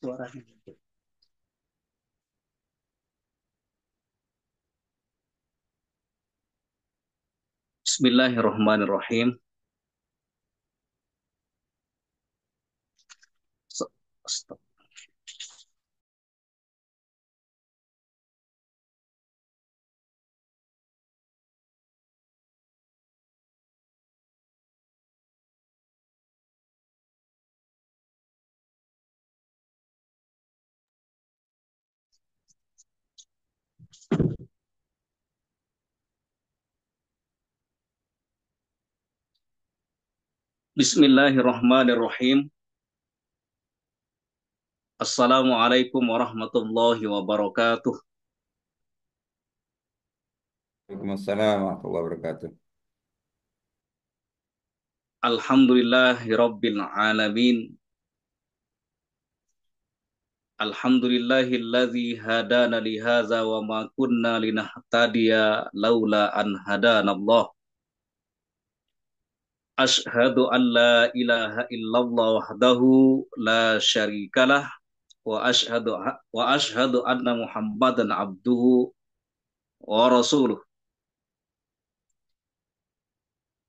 suaranya. Bismillahirrahmanirrahim. Stop. Bismillahirrahmanirrahim. Assalamualaikum warahmatullahi wabarakatuh. Waalaikumsalam warahmatullahi wabarakatuh. Alhamdulillahirabbil alamin. Alhamdulillahilladzi hadana li hadza wa ma kunna linahtadiya laula an hadanallah. Asyhadu an la ilaha illallah wahdahu la syarikalah wa asyhadu anna Muhammadan abduhu wa rasuluh.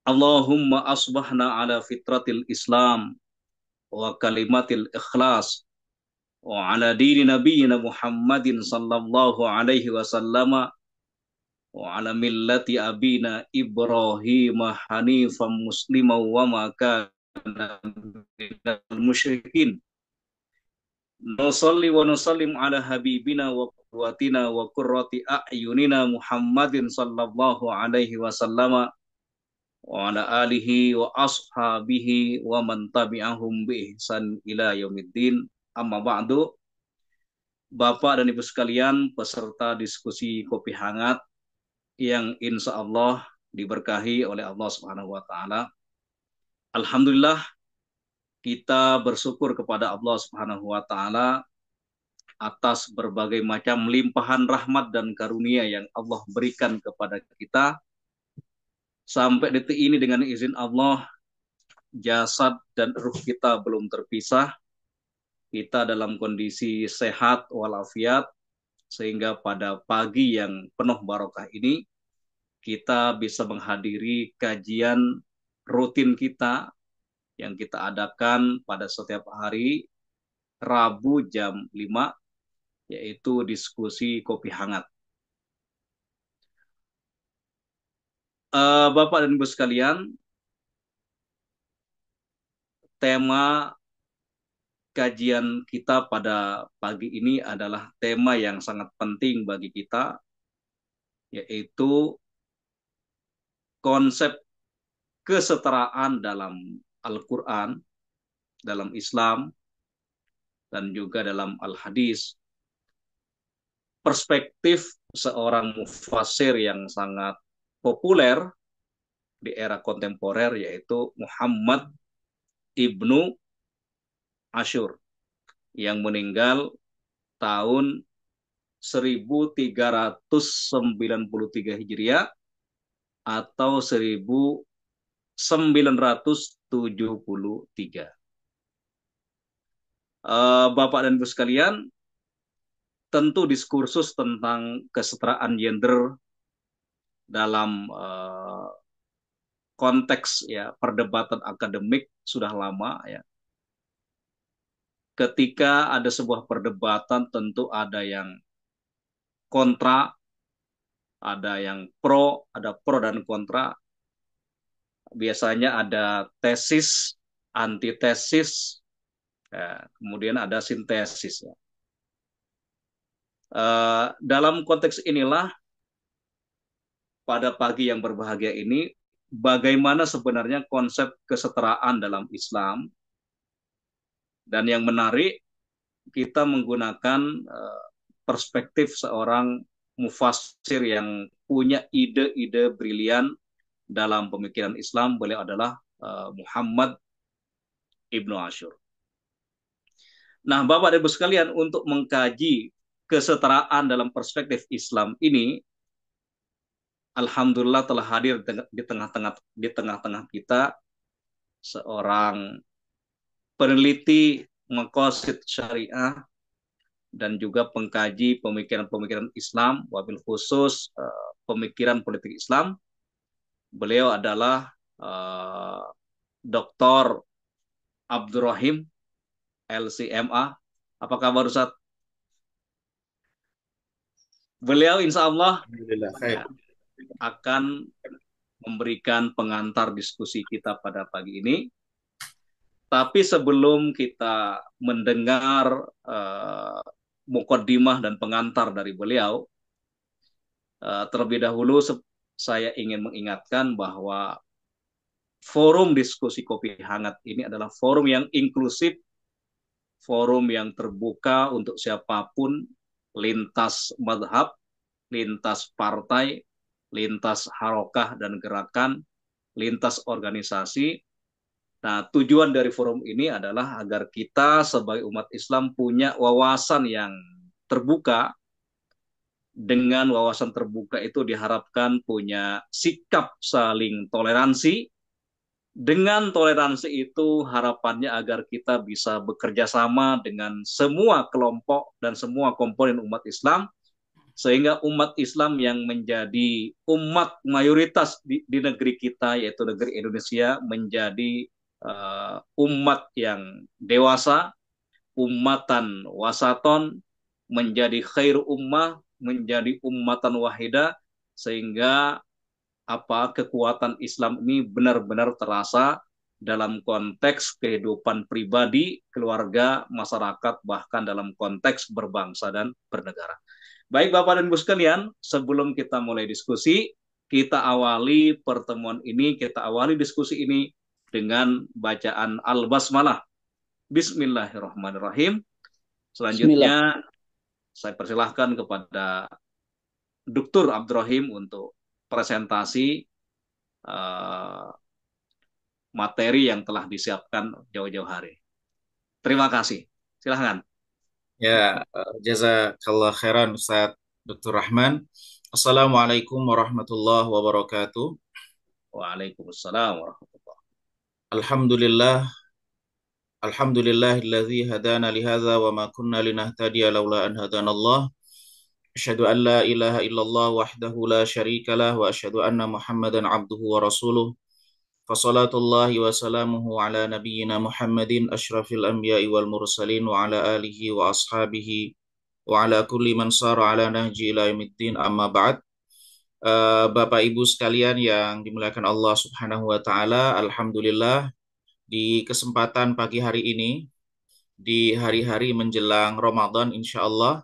Allahumma asbahna ala fitratil Islam wa kalimatil ikhlas wa ala dini nabiyyina Muhammadin sallallahu alaihi wasallam wa ala millati abina Ibrahim hanifan musliman wa ma kana minal musyrikin. Nusalli wa nusallim ala habibina wa qurratina wa qurrati a'yunina Muhammadin sallallahu alaihi wasallam wa ala alihi wa ashabihi wa man tabi'ahum bi ihsan ila yaumiddin. Amma ba'du. Bapak dan Ibu sekalian, peserta diskusi kopi hangat yang insya Allah diberkahi oleh Allah Subhanahu wa taala. Alhamdulillah, kita bersyukur kepada Allah Subhanahu wa taala atas berbagai macam limpahan rahmat dan karunia yang Allah berikan kepada kita. Sampai detik ini dengan izin Allah, jasad dan ruh kita belum terpisah. Kita dalam kondisi sehat walafiat, sehingga pada pagi yang penuh barokah ini, kita bisa menghadiri kajian rutin kita yang kita adakan pada setiap hari Rabu jam 5, yaitu diskusi kopi hangat. Bapak dan Ibu sekalian, tema kajian kita pada pagi ini adalah tema yang sangat penting bagi kita, yaitu konsep kesetaraan dalam Al-Quran, dalam Islam, dan juga dalam Al-Hadis. Perspektif seorang mufassir yang sangat populer di era kontemporer, yaitu Muhammad Ibnu Asyur, yang meninggal tahun 1393 Hijriah atau 1973. Bapak dan Ibu sekalian, tentu diskursus tentang kesetaraan gender dalam konteks ya perdebatan akademik sudah lama ya. Ketika ada sebuah perdebatan, tentu ada yang kontra, ada yang pro, ada pro dan kontra. Biasanya ada tesis, antitesis, ya, kemudian ada sintesis. Ya. Dalam konteks inilah, pada pagi yang berbahagia ini, bagaimana sebenarnya konsep kesetaraan dalam Islam. Dan yang menarik, kita menggunakan perspektif seorang mufassir yang punya ide-ide brilian dalam pemikiran Islam. Beliau adalah Muhammad Ibnu Asyur. Nah, Bapak dan Ibu sekalian, untuk mengkaji kesetaraan dalam perspektif Islam ini, alhamdulillah telah hadir di tengah-tengah kita seorang peneliti maqasid syariah dan juga pengkaji pemikiran-pemikiran Islam, wabil khusus pemikiran politik Islam. Beliau adalah Dr. Abdurrahim LCMA. Apa kabar Ustaz? Beliau insya Allah Alhamdulillah, khair. ya, akan memberikan pengantar diskusi kita pada pagi ini. Tapi sebelum kita mendengar mukaddimah dan pengantar dari beliau, terlebih dahulu saya ingin mengingatkan bahwa forum diskusi kopi hangat ini adalah forum yang inklusif, forum yang terbuka untuk siapapun, lintas madhab, lintas partai, lintas harokah dan gerakan, lintas organisasi. Nah, tujuan dari forum ini adalah agar kita sebagai umat Islam punya wawasan yang terbuka. Dengan wawasan terbuka itu diharapkan punya sikap saling toleransi. Dengan toleransi itu harapannya agar kita bisa bekerja sama dengan semua kelompok dan semua komponen umat Islam, sehingga umat Islam yang menjadi umat mayoritas di negeri kita, yaitu negeri Indonesia, menjadi umat yang dewasa, ummatan wasaton, menjadi khair ummah, menjadi ummatan wahida, sehingga kekuatan Islam ini benar-benar terasa dalam konteks kehidupan pribadi, keluarga, masyarakat, bahkan dalam konteks berbangsa dan bernegara. Baik Bapak dan Ibu sekalian, sebelum kita mulai diskusi, kita awali pertemuan ini, kita awali diskusi ini dengan bacaan Al-Basmalah. Bismillahirrahmanirrahim. Selanjutnya, saya persilahkan kepada Dr. Abdurrahim untuk presentasi materi yang telah disiapkan jauh-jauh hari. Terima kasih. Silahkan. Ya, jazakallah khairan Ustaz Dr. Rahman. Assalamualaikum warahmatullahi wabarakatuh. Waalaikumsalam warahmatullahi wabarakatuh. Alhamdulillah, alhamdulillahilladzi hadana lihadza wa ma kunna linahtadiya laula an hadanallah. Asyhadu an la ilaha illallah wahdahu la syarikalah wa asyhadu anna Muhammadan abduhu wa rasuluh. Fassalatullahi wa salamuhu ala nabiyyina Muhammadin asyrafil anbiya'i wal mursalin wa ala alihi wa ashabihi wa ala kulli man sara ala nahji ila yaumiddin, amma ba'd. Bapak Ibu sekalian yang dimuliakan Allah Subhanahu wa taala, alhamdulillah di kesempatan pagi hari ini, di hari-hari menjelang Ramadan, insyaallah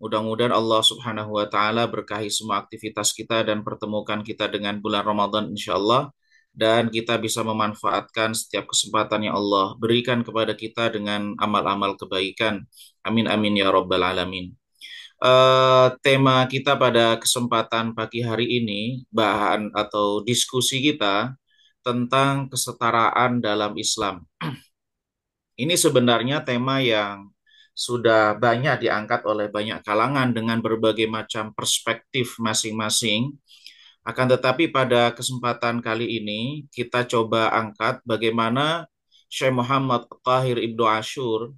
mudah-mudahan Allah Subhanahu wa taala berkahi semua aktivitas kita dan pertemukan kita dengan bulan Ramadan insyaallah, dan kita bisa memanfaatkan setiap kesempatan yang Allah berikan kepada kita dengan amal-amal kebaikan. Amin amin ya rabbal alamin. Tema kita pada kesempatan pagi hari ini, bahan atau diskusi kita tentang kesetaraan dalam Islam. Ini sebenarnya tema yang sudah banyak diangkat oleh banyak kalangan dengan berbagai macam perspektif masing-masing. Akan tetapi pada kesempatan kali ini kita coba angkat bagaimana Syekh Muhammad Tahir Ibnu Ashur,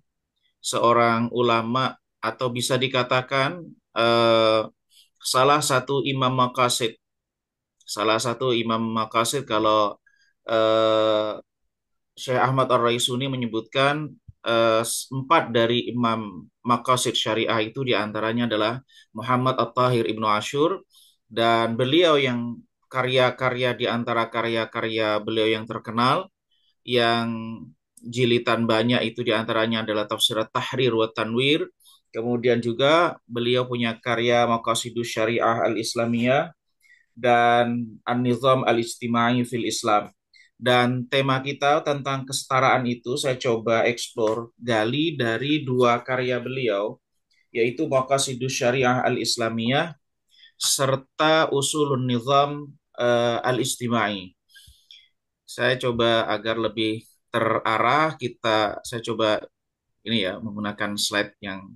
seorang ulama atau bisa dikatakan salah satu imam maqasid. Salah satu imam maqasid kalau Syekh Ahmad Ar-Raisuni menyebutkan empat dari imam maqasid syariah itu diantaranya adalah Muhammad At-Tahir Ibnu Ashur, dan beliau yang karya-karya di antara karya-karya beliau yang terkenal, yang jilitan banyak itu diantaranya adalah Tafsir At-Tahrir wa Tanwir. Kemudian juga beliau punya karya Maqasidus Syariah Al-Islamiyah dan An-Nizam Al-Ijtimai fil Islam. Dan tema kita tentang kesetaraan itu saya coba eksplor, gali dari dua karya beliau, yaitu Maqasidus Syariah Al-Islamiyah serta Usulun Nizam Al-Ijtimai. Saya coba agar lebih terarah, saya coba ini ya menggunakan slide yang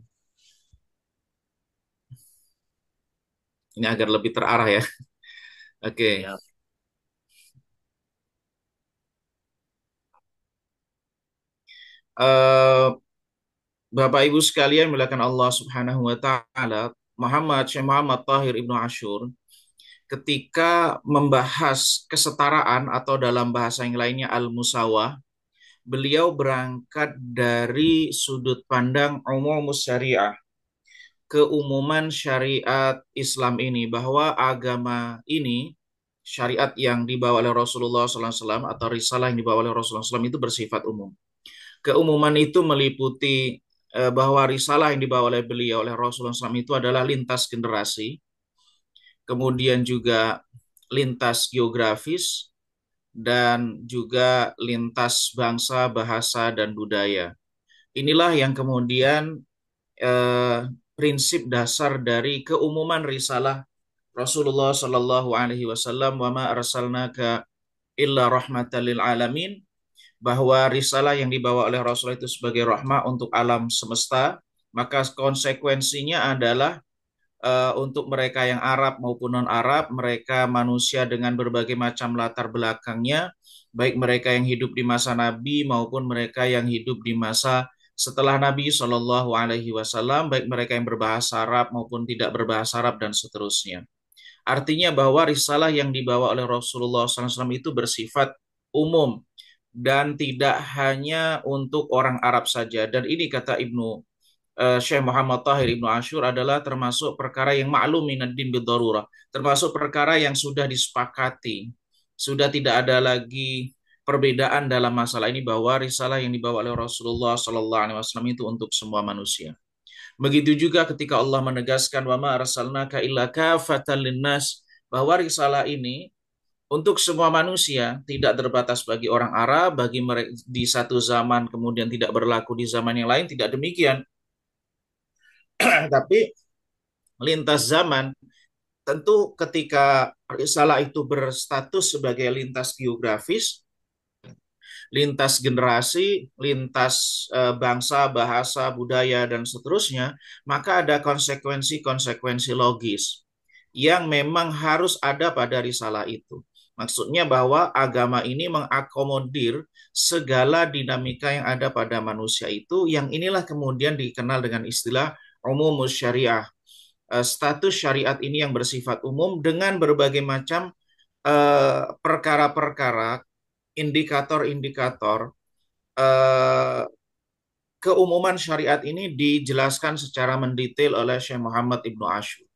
ini agar lebih terarah ya. Oke. Ya. Bapak Ibu sekalian, mulakan Allah Subhanahu wa taala, Syekh Muhammad Tahir Ibnu Ashur ketika membahas kesetaraan atau dalam bahasa yang lainnya al-musawah, beliau berangkat dari sudut pandang umum syariah, keumuman syariat Islam ini, bahwa agama ini, syariat yang dibawa oleh Rasulullah SAW atau risalah yang dibawa oleh Rasulullah SAW itu bersifat umum. Keumuman itu meliputi bahwa risalah yang dibawa oleh beliau oleh Rasulullah SAW itu adalah lintas generasi, kemudian juga lintas geografis, dan juga lintas bangsa, bahasa, dan budaya. Inilah yang kemudian prinsip dasar dari keumuman risalah Rasulullah Shallallahu Alaihi Wasallam, wa ma arsalnaka illa rahmatan lil alamin, bahwa risalah yang dibawa oleh Rasulullah itu sebagai rahmah untuk alam semesta, maka konsekuensinya adalah untuk mereka yang Arab maupun non-Arab, mereka manusia dengan berbagai macam latar belakangnya, baik mereka yang hidup di masa Nabi maupun mereka yang hidup di masa setelah Nabi Shallallahu Alaihi Wasallam, baik mereka yang berbahasa Arab maupun tidak berbahasa Arab dan seterusnya. Artinya bahwa risalah yang dibawa oleh Rasulullah SAW itu bersifat umum dan tidak hanya untuk orang Arab saja. Dan ini kata Syekh Muhammad Tahir Ibnu Ashur adalah termasuk perkara yang ma'lum minad din bidarurah, termasuk perkara yang sudah disepakati, sudah tidak ada lagi perbedaan dalam masalah ini, bahwa risalah yang dibawa oleh Rasulullah Sallallahu Alaihi Wasallam itu untuk semua manusia. Begitu juga ketika Allah menegaskan wa ma arsalnaka illa kafatan linnas, bahwa risalah ini untuk semua manusia, tidak terbatas bagi orang Arab, bagi mereka di satu zaman kemudian tidak berlaku di zaman yang lain, tidak demikian. Tapi lintas zaman, tentu ketika risalah itu berstatus sebagai lintas geografis, lintas generasi, lintas bangsa, bahasa, budaya, dan seterusnya, maka ada konsekuensi-konsekuensi logis yang memang harus ada pada risalah itu. Maksudnya bahwa agama ini mengakomodir segala dinamika yang ada pada manusia itu, yang inilah kemudian dikenal dengan istilah umumus syariah. Status syariat ini yang bersifat umum dengan berbagai macam perkara-perkara, indikator-indikator. Keumuman syariat ini dijelaskan secara mendetail oleh Syekh Muhammad Ibnu Ashur.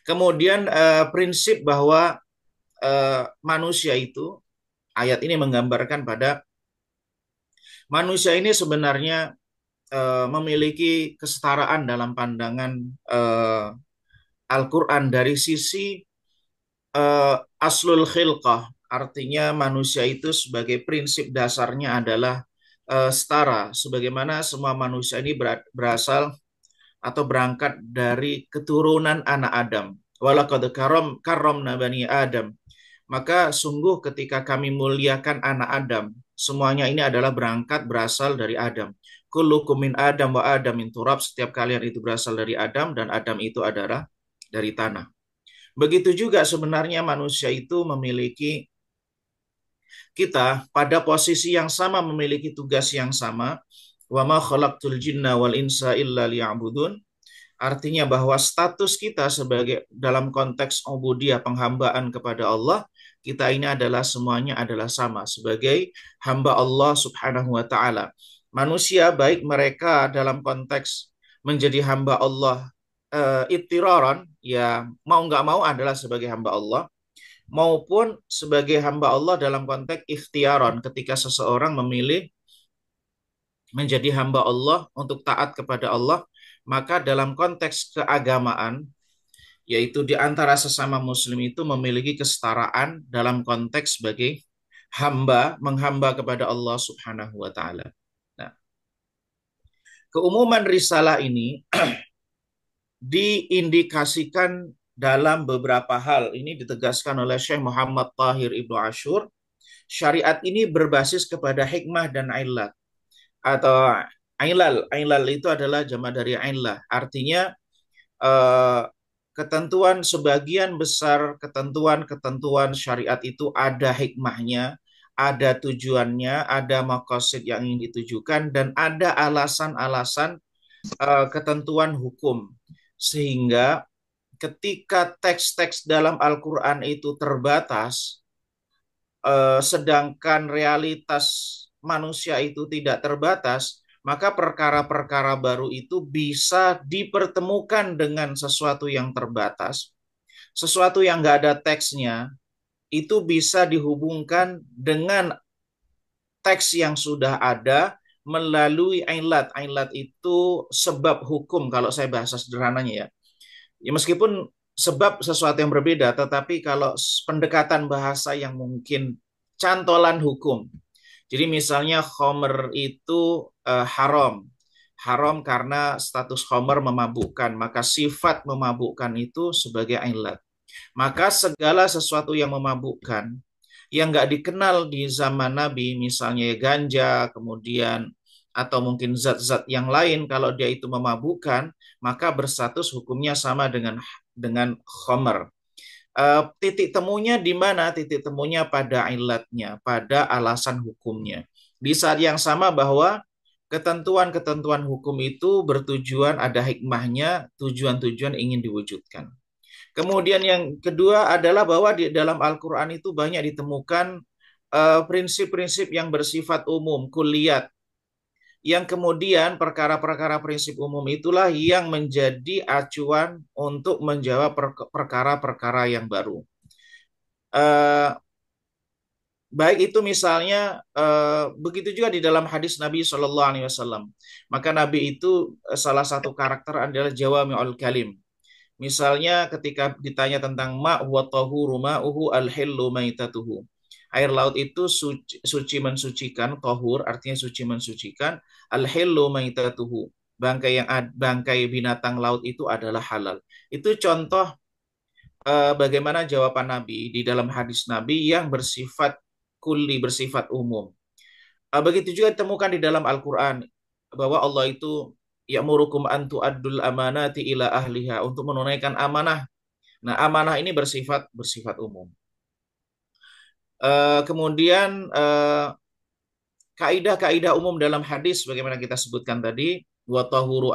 Kemudian prinsip bahwa manusia itu, ayat ini menggambarkan pada manusia ini sebenarnya memiliki kesetaraan dalam pandangan Al-Quran dari sisi aslul khilqah, artinya manusia itu sebagai prinsip dasarnya adalah setara, sebagaimana semua manusia ini berasal atau berangkat dari keturunan anak Adam. Walaqad karramna bani Adam. Maka sungguh ketika kami muliakan anak Adam, semuanya ini adalah berasal dari Adam. Kullukum min Adam wa Adam min turab, setiap kalian itu berasal dari Adam dan Adam itu adalah dari tanah. Begitu juga sebenarnya manusia itu memiliki, kita pada posisi yang sama, memiliki tugas yang sama. Wa ma khalaqtul jinna wal insa illa liya'budun. Artinya bahwa status kita sebagai dalam konteks ubudiyah, penghambaan kepada Allah, kita ini adalah semuanya adalah sama sebagai hamba Allah Subhanahu wa taala. Manusia baik mereka dalam konteks menjadi hamba Allah ittiraran, ya mau nggak mau adalah sebagai hamba Allah, maupun sebagai hamba Allah dalam konteks ikhtiaran, ketika seseorang memilih menjadi hamba Allah untuk taat kepada Allah, maka dalam konteks keagamaan, yaitu di antara sesama muslim itu memiliki kesetaraan dalam konteks sebagai hamba, menghamba kepada Allah Subhanahu wa taala. Nah, keumuman risalah ini diindikasikan dalam beberapa hal. Ini ditegaskan oleh Syekh Muhammad Tahir Ibnu Ashur. Syariat ini berbasis kepada hikmah dan illat, atau ilal. Ilal itu adalah jamak dari illah. Artinya sebagian besar ketentuan-ketentuan syariat itu ada hikmahnya, ada tujuannya, ada maqasid yang ingin ditujukan, dan ada alasan-alasan ketentuan hukum. Sehingga ketika teks-teks dalam Al-Quran itu terbatas, sedangkan realitas manusia itu tidak terbatas, maka perkara-perkara baru itu bisa dipertemukan dengan sesuatu yang terbatas. Sesuatu yang nggak ada teksnya, itu bisa dihubungkan dengan teks yang sudah ada melalui ailat. Ailat itu sebab hukum kalau saya bahasa sederhananya ya. Ya meskipun sebab sesuatu yang berbeda, tetapi kalau pendekatan bahasa yang mungkin cantolan hukum. Jadi misalnya khomer itu haram. Haram karena status khomer memabukkan, maka sifat memabukkan itu sebagai ailat. Maka segala sesuatu yang memabukkan, yang nggak dikenal di zaman Nabi, misalnya ganja, kemudian atau mungkin zat-zat yang lain, kalau dia itu memabukkan, maka berstatus hukumnya sama dengan khomer. Titik temunya di mana? Titik temunya pada ilatnya, pada alasan hukumnya. Di saat yang sama bahwa ketentuan-ketentuan hukum itu bertujuan, ada hikmahnya, tujuan-tujuan ingin diwujudkan. Kemudian yang kedua adalah bahwa di dalam Al-Quran itu banyak ditemukan prinsip-prinsip yang bersifat umum, kulliyat. Yang kemudian perkara-perkara prinsip umum itulah yang menjadi acuan untuk menjawab perkara-perkara yang baru. Baik itu misalnya begitu juga di dalam hadis Nabi SAW. Maka Nabi itu salah satu karakter adalah jawami'ul kalim. Misalnya ketika ditanya tentang ma huwa tahuru ma'uhu al-hillu maitatuhu. Air laut itu suci mensucikan, tahur artinya suci mensucikan, al-hillu maitatuhu. Bangkai binatang laut itu adalah halal. Itu contoh bagaimana jawaban Nabi di dalam hadis Nabi yang bersifat kulli, bersifat umum. Begitu juga ditemukan di dalam Al-Quran bahwa Allah itu ya'murukum an tu'addul amanati ila ahliha, untuk menunaikan amanah. Nah, amanah ini bersifat umum. Kemudian kaidah-kaidah umum dalam hadis bagaimana kita sebutkan tadi, wa tahuru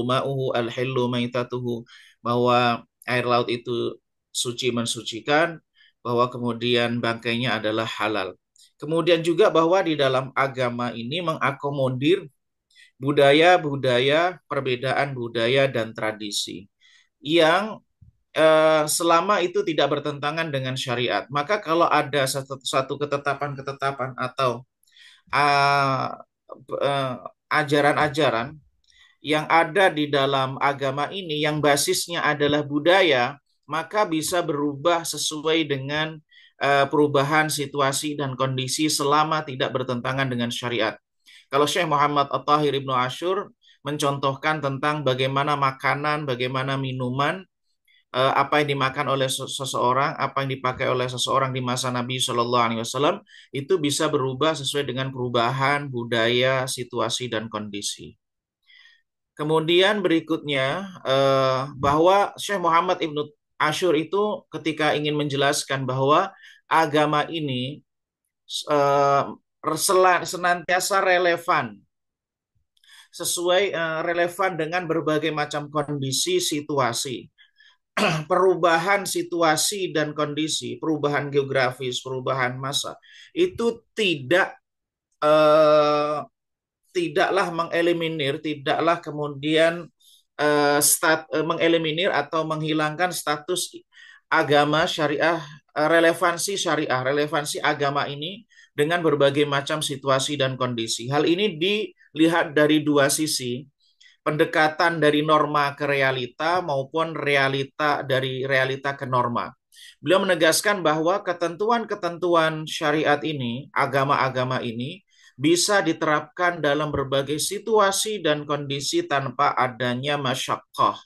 ma'uhu al-hillu maitatuhu, bahwa air laut itu suci mensucikan, bahwa kemudian bangkainya adalah halal. Kemudian juga bahwa di dalam agama ini mengakomodir budaya-budaya, perbedaan budaya dan tradisi yang selama itu tidak bertentangan dengan syariat. Maka kalau ada satu ketetapan-ketetapan atau ajaran-ajaran yang ada di dalam agama ini yang basisnya adalah budaya, maka bisa berubah sesuai dengan perubahan situasi dan kondisi selama tidak bertentangan dengan syariat. Kalau Syekh Muhammad At-Tahir Ibnu Ashur mencontohkan tentang bagaimana makanan, bagaimana minuman, apa yang dimakan oleh seseorang, apa yang dipakai oleh seseorang di masa Nabi SAW, itu bisa berubah sesuai dengan perubahan budaya, situasi, dan kondisi. Kemudian berikutnya, bahwa Syekh Muhammad Ibnu Ashur itu ketika ingin menjelaskan bahwa agama ini senantiasa relevan, sesuai relevan dengan berbagai macam kondisi, situasi. Perubahan situasi dan kondisi, perubahan geografis, perubahan masa, itu tidaklah mengeliminir, tidaklah kemudian mengeliminir atau menghilangkan status agama syariah, relevansi agama ini dengan berbagai macam situasi dan kondisi. Hal ini dilihat dari dua sisi, pendekatan dari norma ke realita maupun dari realita ke norma. Beliau menegaskan bahwa ketentuan-ketentuan syariat ini, agama-agama ini, bisa diterapkan dalam berbagai situasi dan kondisi tanpa adanya masyaqqah,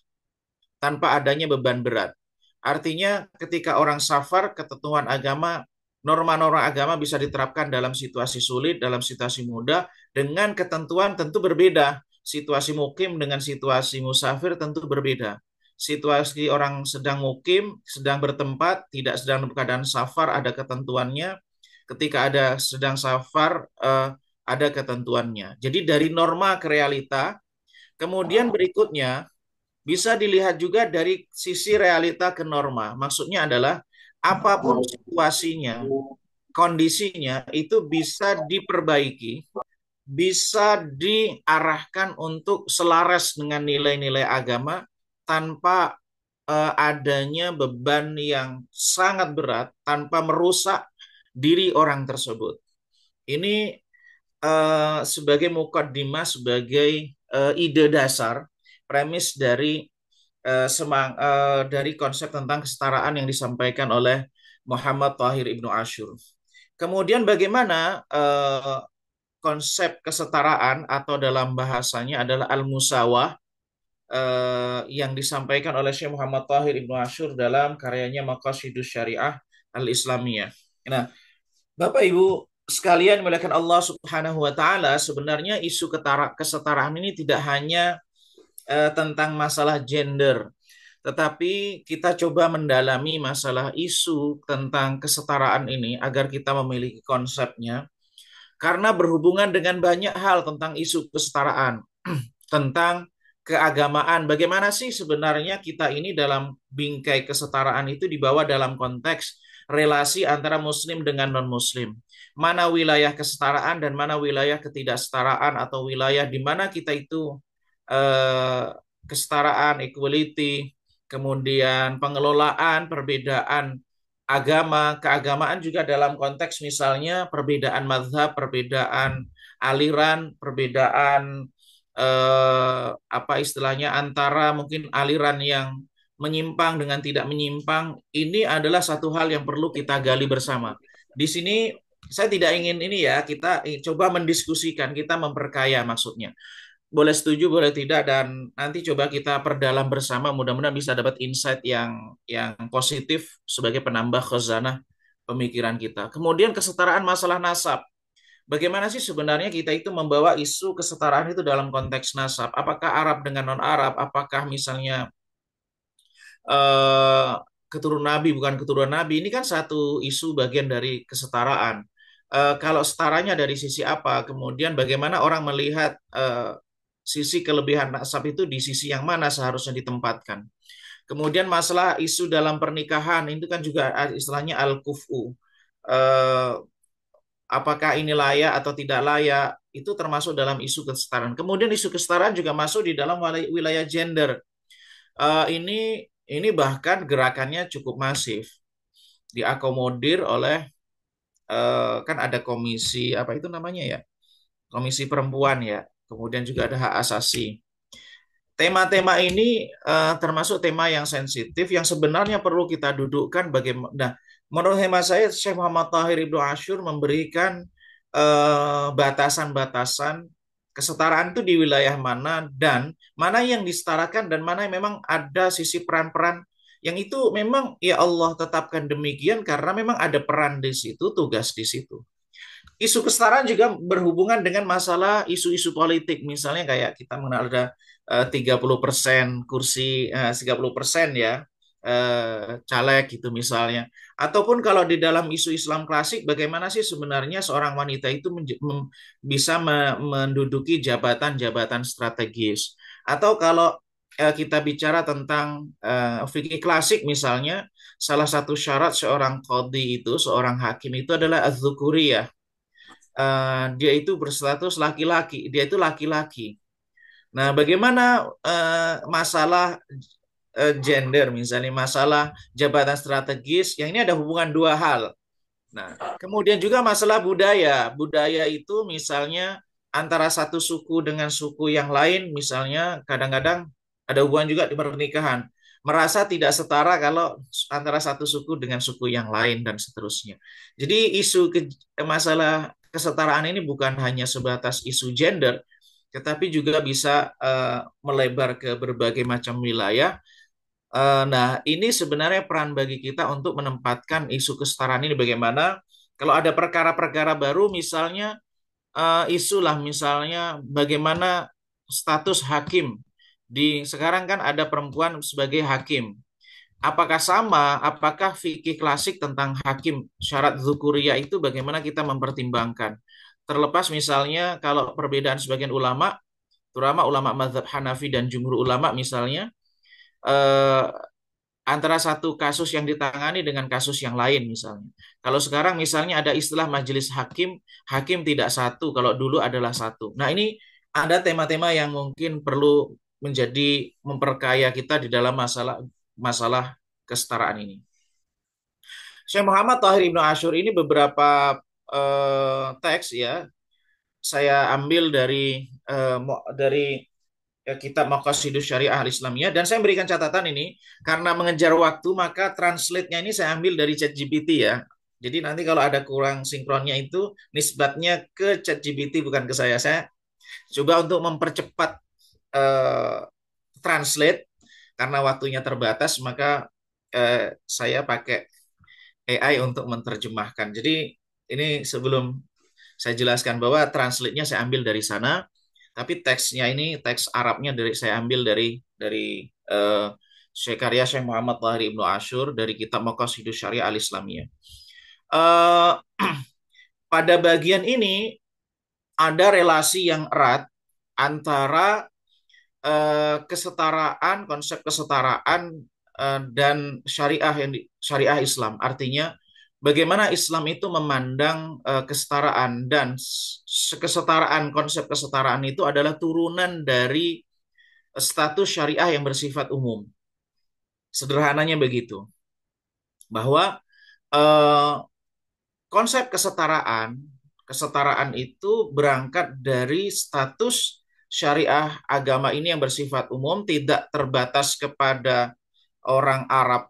tanpa adanya beban berat. Artinya ketika orang safar, ketentuan agama, norma-norma agama bisa diterapkan dalam situasi sulit, dalam situasi mudah, dengan ketentuan tentu berbeda. Situasi mukim dengan situasi musafir tentu berbeda. Situasi orang sedang mukim, sedang bertempat, tidak sedang dalam keadaan safar, ada ketentuannya. ketika ada sedang safar ada ketentuannya. Jadi dari norma ke realita, kemudian berikutnya bisa dilihat juga dari sisi realita ke norma. Maksudnya adalah apapun situasinya, kondisinya itu bisa diperbaiki, bisa diarahkan untuk selaras dengan nilai-nilai agama tanpa adanya beban yang sangat berat, tanpa merusak diri orang tersebut. Ini sebagai mukaddimah, sebagai ide dasar, premis dari konsep tentang kesetaraan yang disampaikan oleh Muhammad Tahir Ibnu Ashur. Kemudian bagaimana konsep kesetaraan atau dalam bahasanya adalah al-musawah yang disampaikan oleh Syekh Muhammad Tahir Ibnu Ashur dalam karyanya Maqasidus Syariah Al-Islamiyah. Nah, Bapak Ibu sekalian dimuliakan Allah Subhanahu wa taala, sebenarnya isu kesetaraan ini tidak hanya tentang masalah gender, tetapi kita coba mendalami masalah isu tentang kesetaraan ini agar kita memiliki konsepnya, karena berhubungan dengan banyak hal tentang isu kesetaraan, tentang keagamaan. Bagaimana sih sebenarnya kita ini dalam bingkai kesetaraan itu dibawa dalam konteks relasi antara muslim dengan non-muslim. Mana wilayah kesetaraan dan mana wilayah ketidaksetaraan, atau wilayah di mana kita itu kesetaraan, equality, kemudian pengelolaan perbedaan agama, keagamaan juga dalam konteks misalnya perbedaan mazhab, perbedaan aliran, perbedaan apa istilahnya antara mungkin aliran yang menyimpang dengan tidak menyimpang. Ini adalah satu hal yang perlu kita gali bersama. Di sini saya tidak ingin ini ya, kita coba mendiskusikan, kita memperkaya maksudnya. Boleh setuju, boleh tidak, dan nanti coba kita perdalam bersama. Mudah-mudahan bisa dapat insight yang positif sebagai penambah khazanah pemikiran kita. Kemudian kesetaraan masalah nasab. Bagaimana sih sebenarnya kita itu membawa isu kesetaraan itu dalam konteks nasab? Apakah Arab dengan non-Arab? Apakah misalnya eh, keturunan Nabi bukan keturunan Nabi? Ini kan satu isu bagian dari kesetaraan. Kalau setaranya dari sisi apa? Kemudian bagaimana orang melihat sisi kelebihan nasab itu di sisi yang mana seharusnya ditempatkan? Kemudian masalah isu dalam pernikahan itu kan juga istilahnya al-kufu. Eh, apakah ini layak atau tidak layak, itu termasuk dalam isu kesetaraan. Kemudian isu kesetaraan juga masuk di dalam wilayah gender. Ini bahkan gerakannya cukup masif, diakomodir oleh kan ada komisi apa itu namanya ya, komisi perempuan ya, kemudian juga ada hak asasi. Tema-tema ini termasuk tema yang sensitif yang sebenarnya perlu kita dudukkan bagaimana. Nah, menurut hemat saya, Syekh Muhammad Tahir Ibnu Ashur memberikan batasan-batasan kesetaraan itu di wilayah mana, dan mana yang disetarakan dan mana yang memang ada sisi peran-peran yang itu memang ya Allah tetapkan demikian karena memang ada peran di situ, tugas di situ. Isu kesetaraan juga berhubungan dengan masalah isu-isu politik. Misalnya kayak kita mengenal ada 30% kursi, 30% ya caleg gitu misalnya. Ataupun kalau di dalam isu Islam klasik, bagaimana sih sebenarnya seorang wanita itu bisa menduduki jabatan-jabatan strategis. Atau kalau kita bicara tentang fikih klasik misalnya, salah satu syarat seorang qadhi itu, seorang hakim itu adalah az-zukuriyah. Dia itu berstatus laki-laki, dia itu laki-laki. Nah, bagaimana masalah gender, misalnya masalah jabatan strategis, yang ini ada hubungan dua hal. Nah, kemudian juga masalah budaya. Budaya itu misalnya antara satu suku dengan suku yang lain, misalnya kadang-kadang ada hubungan juga di pernikahan. Merasa tidak setara kalau antara satu suku dengan suku yang lain dan seterusnya. Jadi masalah kesetaraan ini bukan hanya sebatas isu gender, tetapi juga bisa melebar ke berbagai macam wilayah. Nah, ini sebenarnya peran bagi kita untuk menempatkan isu kesetaraan ini bagaimana. Kalau ada perkara-perkara baru, misalnya isu lah, misalnya bagaimana status hakim. Sekarang kan ada perempuan sebagai hakim. apakah sama? Apakah fikih klasik tentang hakim syarat dzukuriyah itu bagaimana kita mempertimbangkan? Terlepas misalnya kalau perbedaan sebagian ulama, terutama ulama mazhab Hanafi dan jumhur ulama misalnya, eh, antara satu kasus yang ditangani dengan kasus yang lain misalnya. Kalau sekarang misalnya ada istilah majelis hakim, hakim tidak satu, kalau dulu adalah satu. Nah, ini ada tema-tema yang mungkin perlu menjadi memperkaya kita di dalam masalah masalah kesetaraan ini. Syekh Muhammad Thahir Ibnu Asyur ini beberapa teks ya saya ambil dari kitab Maqasidus Syariah Al-Islamiyah, dan saya memberikan catatan ini karena mengejar waktu, maka translate-nya ini saya ambil dari ChatGPT ya. Jadi nanti kalau ada kurang sinkronnya itu nisbatnya ke ChatGPT bukan ke saya. Saya coba untuk mempercepat eh, translate karena waktunya terbatas, maka saya pakai AI untuk menerjemahkan. Jadi ini sebelum saya jelaskan bahwa translate-nya saya ambil dari sana, tapi teksnya ini teks Arabnya saya ambil dari karya Syekh Muhammad Thahir Ibnu Asyur dari kitab Maqasidus Syariah Al-Islamiyah. Eh, pada bagian ini ada relasi yang erat antara kesetaraan, konsep kesetaraan dan syariah Islam. Artinya bagaimana Islam itu memandang kesetaraan, dan kesetaraan, konsep kesetaraan itu adalah turunan dari status syariah yang bersifat umum. Sederhananya begitu. Bahwa eh, konsep kesetaraan itu berangkat dari status syariah agama ini yang bersifat umum, tidak terbatas kepada orang Arab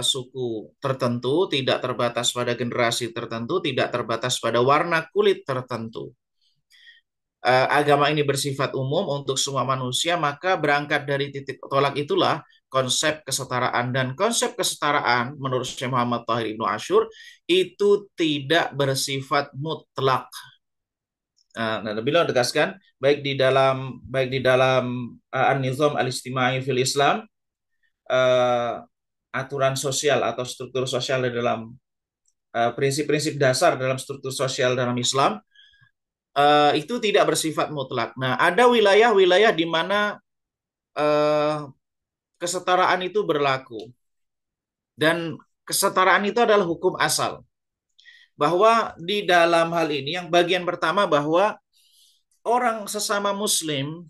suku tertentu, tidak terbatas pada generasi tertentu, tidak terbatas pada warna kulit tertentu. Agama ini bersifat umum untuk semua manusia, maka berangkat dari titik tolak itulah konsep kesetaraan. Dan konsep kesetaraan menurut Syekh Muhammad Thahir Ibnu Asyur itu tidak bersifat mutlak. Nah, beliau tegaskan baik di dalam An-Nizam Al-Istimai fil Islam, aturan sosial atau struktur sosial di dalam prinsip-prinsip dasar dalam struktur sosial dalam Islam, itu tidak bersifat mutlak. Nah, ada wilayah-wilayah di mana kesetaraan itu berlaku, dan kesetaraan itu adalah hukum asal. Bahwa di dalam hal ini yang bagian pertama bahwa orang sesama Muslim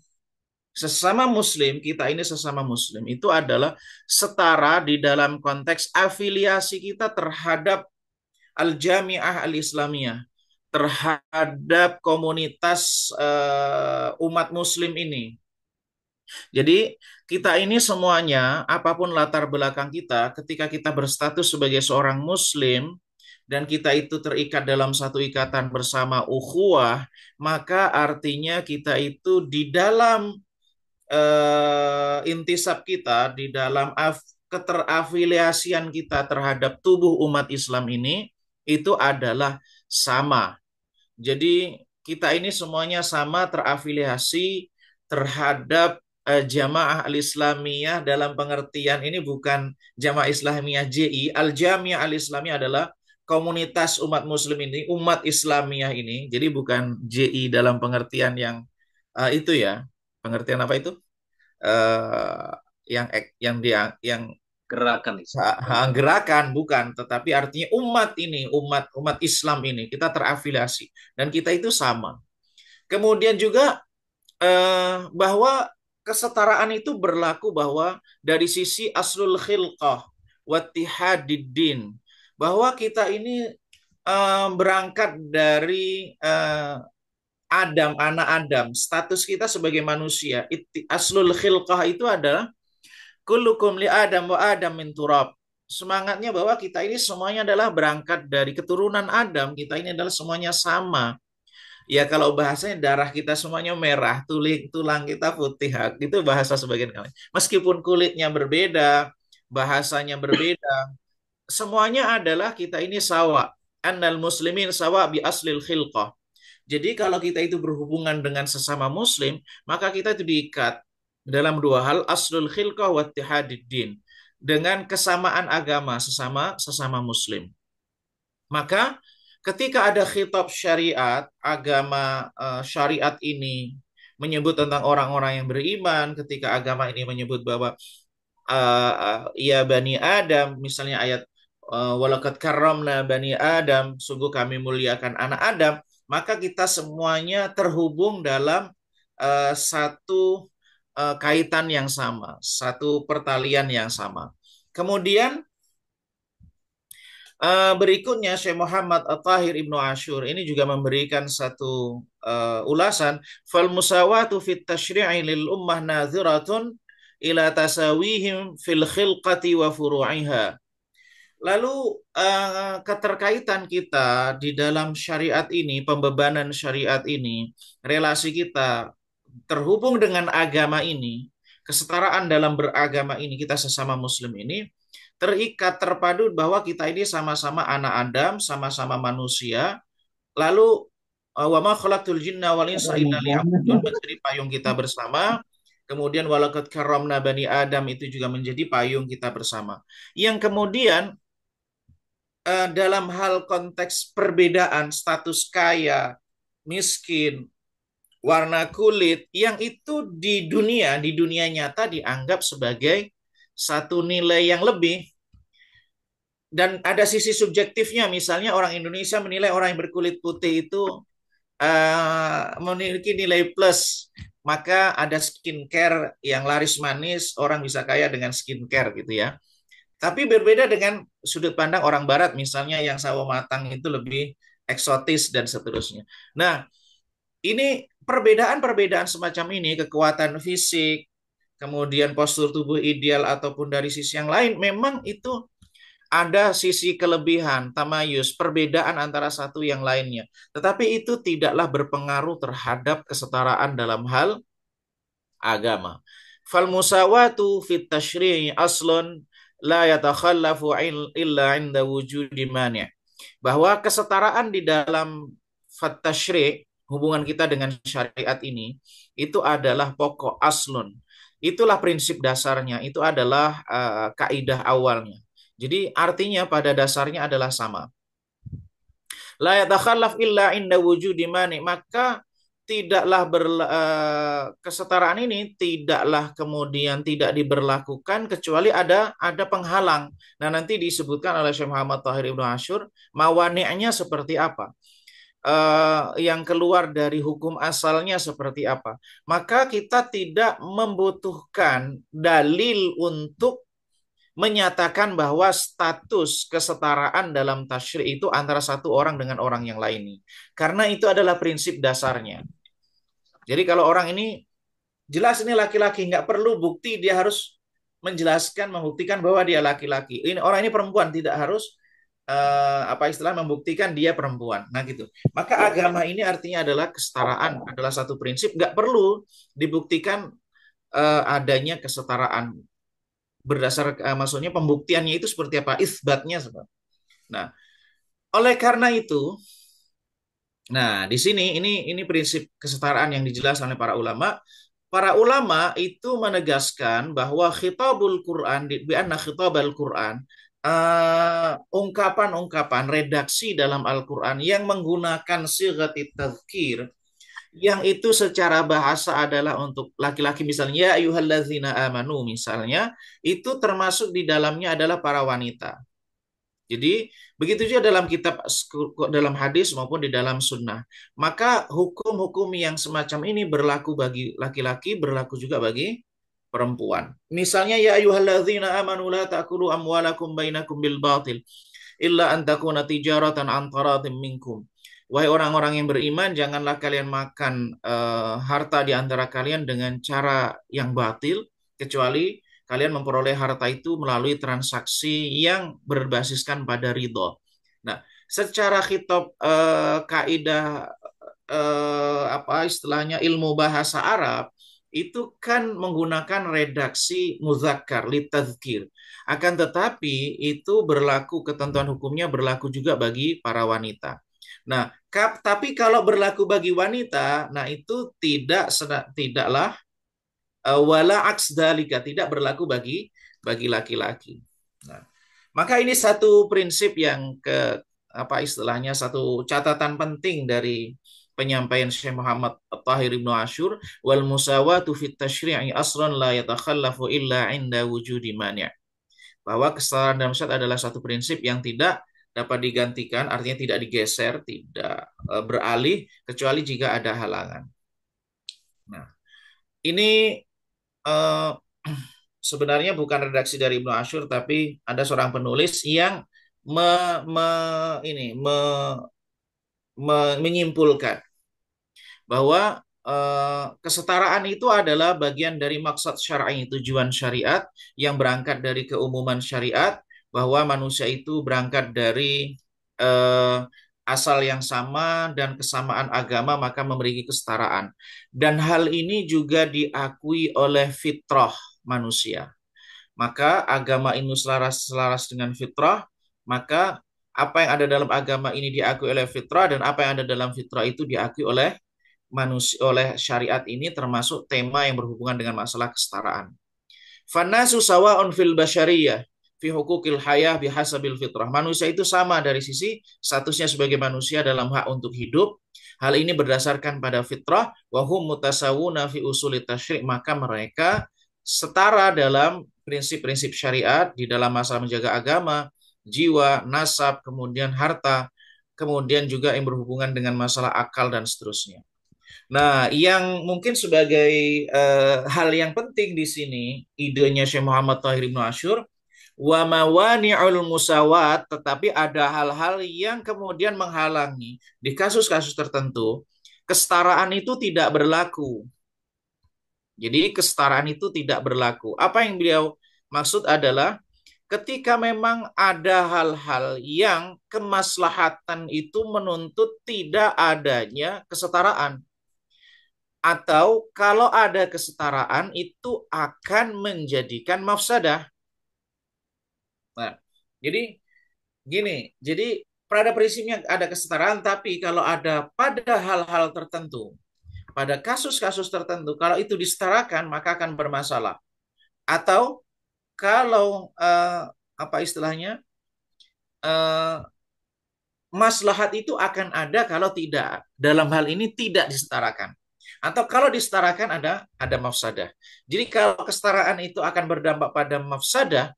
kita ini sesama Muslim itu adalah setara di dalam konteks afiliasi kita terhadap Al-Jami'ah Al-Islamiyah, terhadap komunitas umat Muslim ini. Jadi kita ini semuanya, apapun latar belakang kita, ketika kita berstatus sebagai seorang Muslim dan kita itu terikat dalam satu ikatan bersama ukhuwah, maka artinya kita itu di dalam intisab kita, di dalam keterafiliasian kita terhadap tubuh umat Islam ini, itu adalah sama. Jadi kita ini semuanya sama terafiliasi terhadap Jamaah Al-Islamiyah, dalam pengertian ini bukan Jamaah Islamiyah JI. Al-Jamiah Al-Islamiyah adalah komunitas umat Muslim ini, umat Islamiyah ini. Jadi bukan JI dalam pengertian yang itu ya. Pengertian apa itu? eh, yang Gerakan itu. gerakan, bukan, tetapi artinya umat ini, umat Islam ini kita terafiliasi dan kita itu sama. Kemudian juga bahwa kesetaraan itu berlaku bahwa dari sisi aslul khilqah wattihadiddin, bahwa kita ini berangkat dari Adam, anak Adam, status kita sebagai manusia. Aslul khilqah itu adalah kullukum li Adam wa Adam min turab. Semangatnya bahwa kita ini semuanya adalah berangkat dari keturunan Adam. Kita ini adalah semuanya sama. Ya kalau bahasanya darah kita semuanya merah, tulang kita putih. Itu bahasa sebagian kali. Meskipun kulitnya berbeda, bahasanya berbeda, semuanya adalah kita ini sawa. Annal muslimin sawa bi aslil khilqah. Jadi kalau kita itu berhubungan dengan sesama muslim, maka kita itu diikat dalam dua hal, aslul khilqah wa ittihadiddin. dengan kesamaan agama sesama Muslim. Maka ketika ada khitab syariat, agama syariat ini menyebut tentang orang-orang yang beriman, ketika agama ini menyebut bahwa ya Bani Adam, misalnya ayat walaqad karramna Bani Adam, sungguh kami muliakan anak Adam, maka kita semuanya terhubung dalam satu kaitan yang sama, satu pertalian yang sama. Kemudian berikutnya Syekh Muhammad At-Tahir Ibnu Ashur ini juga memberikan satu ulasan, fal musawatu fit tasyri'i lil ummah nadhiratun ila tasawihim fil khilqati wa furu'iha. Lalu keterkaitan kita di dalam syariat ini, pembebanan syariat ini, relasi kita terhubung dengan agama ini, kesetaraan dalam beragama ini, kita sesama Muslim ini terikat terpadu bahwa kita ini sama-sama anak Adam, sama-sama manusia. Lalu wa ma khalaqtul jinna wal insa illa liya'budun menjadi payung kita bersama. Kemudian walaqad karramna bani Adam itu juga menjadi payung kita bersama. Yang kemudian dalam hal konteks perbedaan status kaya, miskin, warna kulit, yang itu di dunia nyata dianggap sebagai satu nilai yang lebih. Dan ada sisi subjektifnya, misalnya orang Indonesia menilai orang yang berkulit putih itu memiliki nilai plus, maka ada skincare yang laris manis, orang bisa kaya dengan skincare gitu ya. Tapi berbeda dengan sudut pandang orang Barat, misalnya yang sawo matang itu lebih eksotis dan seterusnya. Nah, ini perbedaan-perbedaan semacam ini, kekuatan fisik, kemudian postur tubuh ideal ataupun dari sisi yang lain, memang itu ada sisi kelebihan, tamayus, perbedaan antara satu yang lainnya. Tetapi itu tidaklah berpengaruh terhadap kesetaraan dalam hal agama. Fal musawatu fit tasyri'i aslun la yatakhallafu illa 'inda wujudi mani'. Bahwa kesetaraan di dalam fat tasyri', hubungan kita dengan syariat ini, itu adalah pokok aslun. Itulah prinsip dasarnya, itu adalah kaidah awalnya. Jadi artinya pada dasarnya adalah sama. La yatakhallaf illa inda wujudi mani, maka tidaklah kesetaraan ini tidaklah kemudian tidak diberlakukan kecuali ada penghalang. Nah, nanti disebutkan oleh Syekh Muhammad Tahir Ibnu Ashur mawani'nya seperti apa. Yang keluar dari hukum asalnya seperti apa. Maka kita tidak membutuhkan dalil untuk menyatakan bahwa status kesetaraan dalam tasyri' itu antara satu orang dengan orang yang lain. Karena itu adalah prinsip dasarnya. Jadi kalau orang ini jelas ini laki-laki, nggak perlu bukti, dia harus menjelaskan, membuktikan bahwa dia laki-laki. Ini orang ini perempuan, tidak harus membuktikan dia perempuan. Nah gitu. Maka agama ini artinya adalah kesetaraan, adalah satu prinsip, nggak perlu dibuktikan adanya kesetaraan. Berdasar maksudnya pembuktiannya itu seperti apa, isbatnya seperti. Nah, oleh karena itu, nah di sini ini prinsip kesetaraan yang dijelaskan oleh para ulama. Para ulama itu menegaskan bahwa khitabul Quran bi anna khitabul Quran ungkapan-ungkapan redaksi dalam Al-Qur'an yang menggunakan sighatit tadzkir, yang itu secara bahasa adalah untuk laki-laki, misalnya ya ayyuhallazina amanu, misalnya itu termasuk di dalamnya adalah para wanita. Jadi begitu juga dalam kitab, dalam hadis maupun di dalam sunnah. Maka hukum-hukum yang semacam ini berlaku bagi laki-laki, berlaku juga bagi perempuan. Misalnya ya ayyuhallazina amanu la ta'kulu amwalakum bainakum bil batil illa an takuna tijaratan an taratim minkum. Wahai orang-orang yang beriman, janganlah kalian makan harta di antara kalian dengan cara yang batil, kecuali kalian memperoleh harta itu melalui transaksi yang berbasiskan pada ridho. Nah, secara khitab kaidah istilahnya ilmu bahasa Arab itu kan menggunakan redaksi muzakkar litadzkir. Akan tetapi itu berlaku, ketentuan hukumnya berlaku juga bagi para wanita. Nah, tapi kalau berlaku bagi wanita, nah itu tidaklah wala aks dalika, tidak berlaku bagi bagi laki-laki. Nah, maka ini satu prinsip yang istilahnya satu catatan penting dari penyampaian Syekh Muhammad At-Tahir Ibnu Ashur, wal musawatu fit tasyri'i asran la yatakhallafu illa 'inda wujudi mani'. Bahwa kesetaraan dalam syariat adalah satu prinsip yang tidak dapat digantikan, artinya tidak digeser, tidak beralih kecuali jika ada halangan. Nah, ini eh, sebenarnya bukan redaksi dari Ibnu Ashur, tapi ada seorang penulis yang me- me- ini menyimpulkan bahwa kesetaraan itu adalah bagian dari maksud syar'i, tujuan syariat yang berangkat dari keumuman syariat, bahwa manusia itu berangkat dari eh, asal yang sama dan kesamaan agama, maka memiliki kesetaraan. Dan hal ini juga diakui oleh fitrah manusia. Maka agama ini selaras dengan fitrah, maka apa yang ada dalam agama ini diakui oleh fitrah, dan apa yang ada dalam fitrah itu diakui oleh manusia, oleh syariat ini, termasuk tema yang berhubungan dengan masalah kesetaraan. Fannasu sawa'un fil basyariyah fi hukukil hayah bihasabil fitrah. Manusia itu sama dari sisi statusnya sebagai manusia dalam hak untuk hidup. Hal ini berdasarkan pada fitrah, wa hum mutasawuna fi usulit tasyri', maka mereka setara dalam prinsip-prinsip syariat di dalam masalah menjaga agama, jiwa, nasab, kemudian harta, kemudian juga yang berhubungan dengan masalah akal dan seterusnya. Nah, yang mungkin sebagai hal yang penting di sini, idenya Syekh Muhammad Tahir Ibnu Ashur, wa mawani'ul musawat, tetapi ada hal-hal yang kemudian menghalangi di kasus-kasus tertentu, kesetaraan itu tidak berlaku. Jadi kesetaraan itu tidak berlaku. Apa yang beliau maksud adalah ketika memang ada hal-hal yang kemaslahatan itu menuntut tidak adanya kesetaraan. Atau kalau ada kesetaraan itu akan menjadikan mafsadah. Nah, jadi jadi pada prinsipnya ada kesetaraan, tapi kalau ada pada hal-hal tertentu, pada kasus-kasus tertentu, kalau itu disetarakan maka akan bermasalah. Atau kalau apa istilahnya, eh, maslahat itu akan ada kalau tidak, dalam hal ini tidak disetarakan. Atau kalau disetarakan ada mafsadah. Jadi kalau kesetaraan itu akan berdampak pada mafsadah,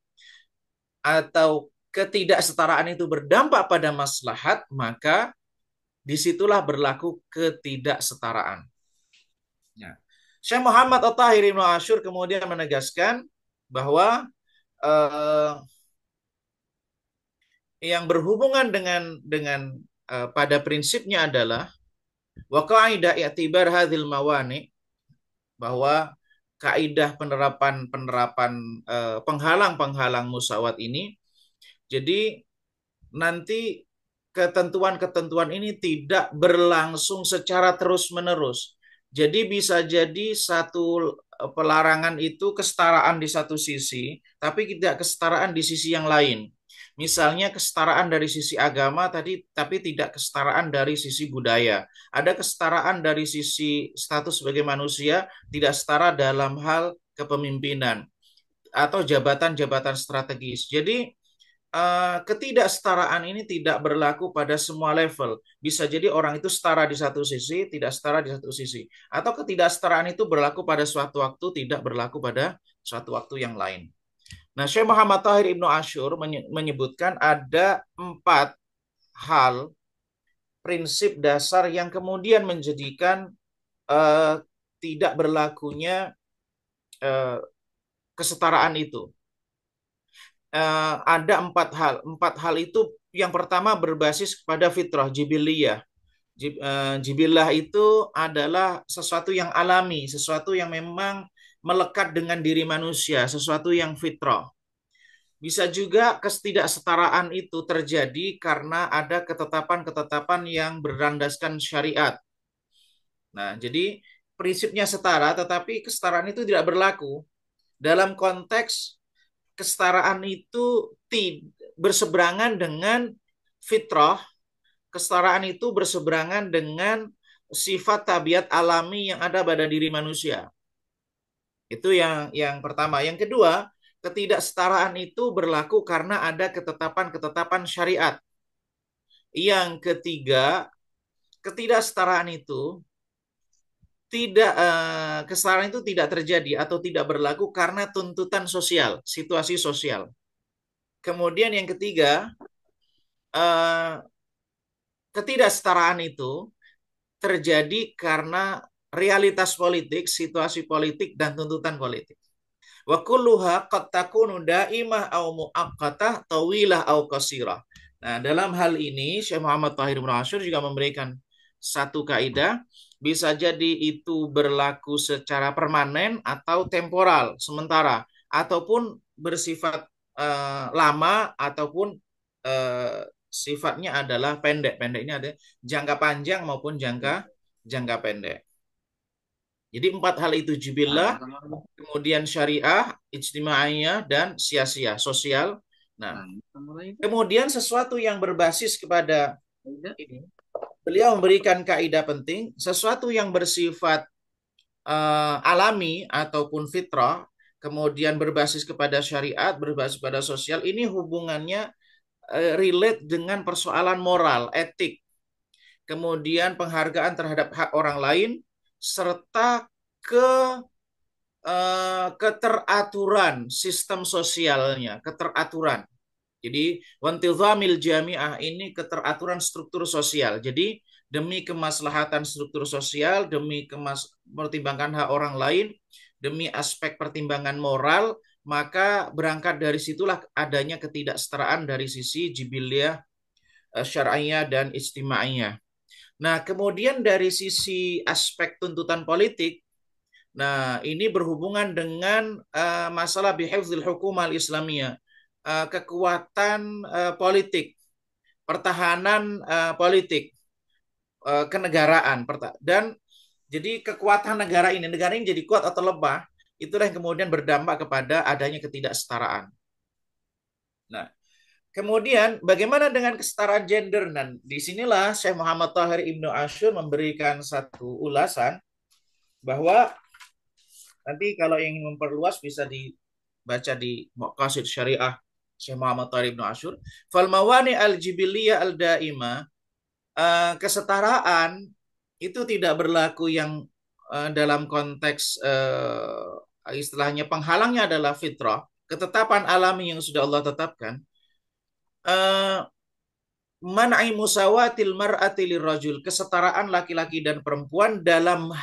atau ketidaksetaraan itu berdampak pada maslahat, maka disitulah berlaku ketidaksetaraan. Ya. Syekh Muhammad At-Tahir Ibnu Ashur kemudian menegaskan bahwa yang berhubungan dengan pada prinsipnya adalah wa qaidah i'tibar hadzal mawani, bahwa kaidah penerapan penghalang-penghalang musawat ini, jadi nanti ketentuan-ketentuan ini tidak berlangsung secara terus-menerus. Jadi bisa jadi satu pelarangan itu kesetaraan di satu sisi, tapi tidak kesetaraan di sisi yang lain. Misalnya kesetaraan dari sisi agama tadi, tapi tidak kesetaraan dari sisi budaya. Ada kesetaraan dari sisi status sebagai manusia, tidak setara dalam hal kepemimpinan atau jabatan-jabatan strategis. Jadi ketidaksetaraan ini tidak berlaku pada semua level. Bisa jadi orang itu setara di satu sisi, tidak setara di satu sisi. Atau ketidaksetaraan itu berlaku pada suatu waktu, tidak berlaku pada suatu waktu yang lain. Nah, Syekh Muhammad Tahir Ibnu Ashur menyebutkan ada 4 hal prinsip dasar yang kemudian menjadikan tidak berlakunya kesetaraan itu. Ada 4 hal. 4 hal itu yang pertama berbasis kepada fitrah, jibiliyah. Jibillah itu adalah sesuatu yang alami, sesuatu yang memang melekat dengan diri manusia, sesuatu yang fitrah. Bisa juga ketidaksetaraan itu terjadi karena ada ketetapan-ketetapan yang berlandaskan syariat. Nah, jadi prinsipnya setara, tetapi kesetaraan itu tidak berlaku. Dalam konteks kesetaraan itu berseberangan dengan fitrah, kesetaraan itu berseberangan dengan sifat tabiat alami yang ada pada diri manusia. Itu yang pertama. Yang kedua, ketidaksetaraan itu berlaku karena ada ketetapan-ketetapan syariat. Yang ketiga, ketidaksetaraan itu kesetaraan itu tidak terjadi atau tidak berlaku karena tuntutan sosial, situasi sosial. Kemudian yang ketiga, eh, ketidaksetaraan itu terjadi karena realitas politik, situasi politik, dan tuntutan politik. Wa kulluha qad takunu daimah au muaqqatah tawilah au qasirah. Nah, dalam hal ini Syekh Muhammad Tahir Ibnu Asyur juga memberikan satu kaidah, bisa jadi itu berlaku secara permanen atau temporal, sementara, ataupun bersifat lama ataupun sifatnya adalah pendek. Pendeknya ada jangka panjang maupun jangka pendek. Jadi 4 hal itu jibillah, kemudian syariah, ijtimaiyah, dan sia-sia, sosial. Nah, kemudian sesuatu yang berbasis kepada ini, beliau memberikan kaidah penting, sesuatu yang bersifat alami ataupun fitrah, kemudian berbasis kepada syariat, berbasis pada sosial, ini hubungannya relate dengan persoalan moral, etik, kemudian penghargaan terhadap hak orang lain, serta keteraturan sistem sosialnya, keteraturan. Jadi wantizamil jami'ah ini keteraturan struktur sosial. Jadi demi kemaslahatan struktur sosial, demi mempertimbangkan hak orang lain, demi aspek pertimbangan moral, maka berangkat dari situlah adanya ketidaksetaraan dari sisi jibiliyah, syar'iyah, dan ijtimaiyah. Nah, kemudian dari sisi aspek tuntutan politik, nah ini berhubungan dengan masalah bihifdzil hukumah al-islamiyah, kekuatan politik, pertahanan politik, kenegaraan, dan jadi kekuatan negara ini jadi kuat atau lemah, itulah yang kemudian berdampak kepada adanya ketidaksetaraan. Nah, kemudian bagaimana dengan kesetaraan gender? Dan disinilah Syekh Muhammad Tahir Ibnu Asyur memberikan satu ulasan bahwa nanti kalau ingin memperluas bisa dibaca di Maqasid Syariah Syekh Muhammad Tahir Ibnu Asyur. Fal mawani al-jibiliyah al-daimah, kesetaraan itu tidak berlaku yang dalam konteks istilahnya penghalangnya adalah fitrah, ketetapan alami yang sudah Allah tetapkan. Man'i musawatil mar'ati lirrajul, kesetaraan laki-laki dan perempuan dalam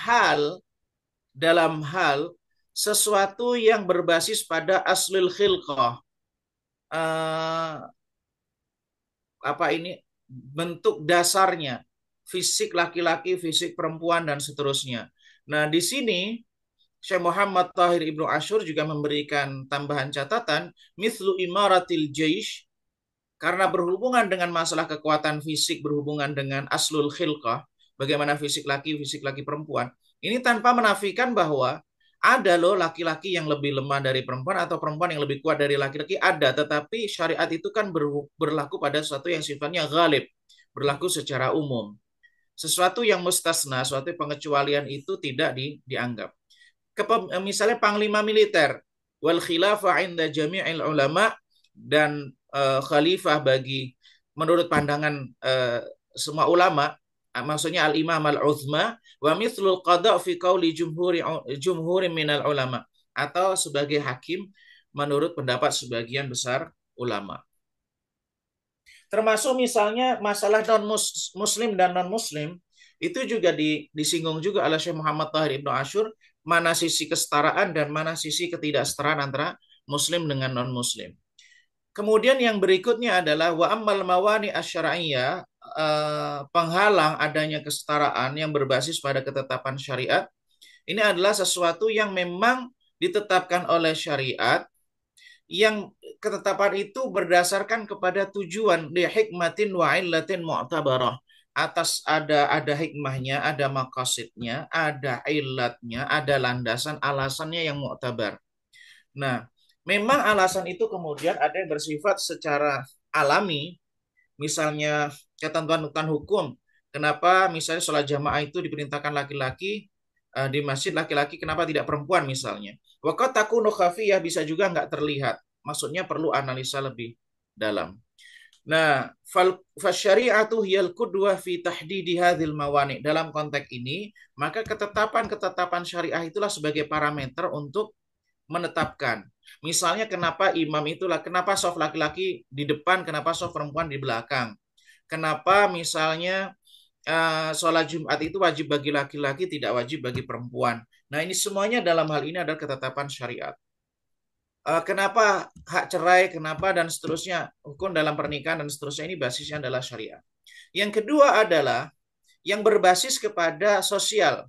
hal sesuatu yang berbasis pada aslul khilqah, bentuk dasarnya, fisik laki-laki, fisik perempuan, dan seterusnya. Nah, di sini Syekh Muhammad Tahir Ibnu Asyur juga memberikan tambahan catatan, mithlu imaratil jaish, karena berhubungan dengan masalah kekuatan fisik, berhubungan dengan aslul khilqah, bagaimana fisik laki perempuan. Ini tanpa menafikan bahwa ada loh laki-laki yang lebih lemah dari perempuan atau perempuan yang lebih kuat dari laki-laki, ada. Tetapi syariat itu kan berlaku pada sesuatu yang sifatnya ghalib, berlaku secara umum. Sesuatu yang mustasna, suatu pengecualian itu tidak dianggap. Misalnya panglima militer, wal khilafah inda jami'il ulama, dan khalifah menurut pandangan semua ulama, maksudnya al-imam al-uzma, wa mithlul qada' fi qauli jumhuri minal ulama, atau sebagai hakim menurut pendapat sebagian besar ulama. Termasuk misalnya masalah non-muslim dan non-muslim, itu juga disinggung juga oleh Syekh Muhammad Tahir Ibnu Asyur, mana sisi kesetaraan dan mana sisi ketidaksetaraan antara muslim dengan non-muslim. Kemudian yang berikutnya adalah wa ammal mawani asyara'iyah, penghalang adanya kesetaraan yang berbasis pada ketetapan syariat. Ini adalah sesuatu yang memang ditetapkan oleh syariat, yang ketetapan itu berdasarkan kepada tujuan li hikmatin wa illatin mu'tabarah. Atas ada hikmahnya, ada maqasidnya, ada illatnya, ada landasan alasannya yang mu'tabar. Nah, memang alasan itu kemudian ada yang bersifat secara alami, misalnya ketentuan hukum. Kenapa misalnya sholat jamaah itu diperintahkan laki-laki, di masjid laki-laki, kenapa tidak perempuan misalnya. Wa qad takunu khafiyah, bisa juga nggak terlihat. Maksudnya perlu analisa lebih dalam. Nah, fasyari'atu hiyal qudwah fi tahdidi hadhil mawani. Dalam konteks ini, maka ketetapan-ketetapan syariah itulah sebagai parameter untuk menetapkan. Misalnya kenapa imam itulah, kenapa saf laki-laki di depan, kenapa saf perempuan di belakang. Kenapa misalnya sholat Jumat itu wajib bagi laki-laki, tidak wajib bagi perempuan. Nah, ini semuanya dalam hal ini adalah ketetapan syariat. Kenapa hak cerai, kenapa dan seterusnya, hukum dalam pernikahan dan seterusnya, ini basisnya adalah syariat. Yang kedua adalah yang berbasis kepada sosial.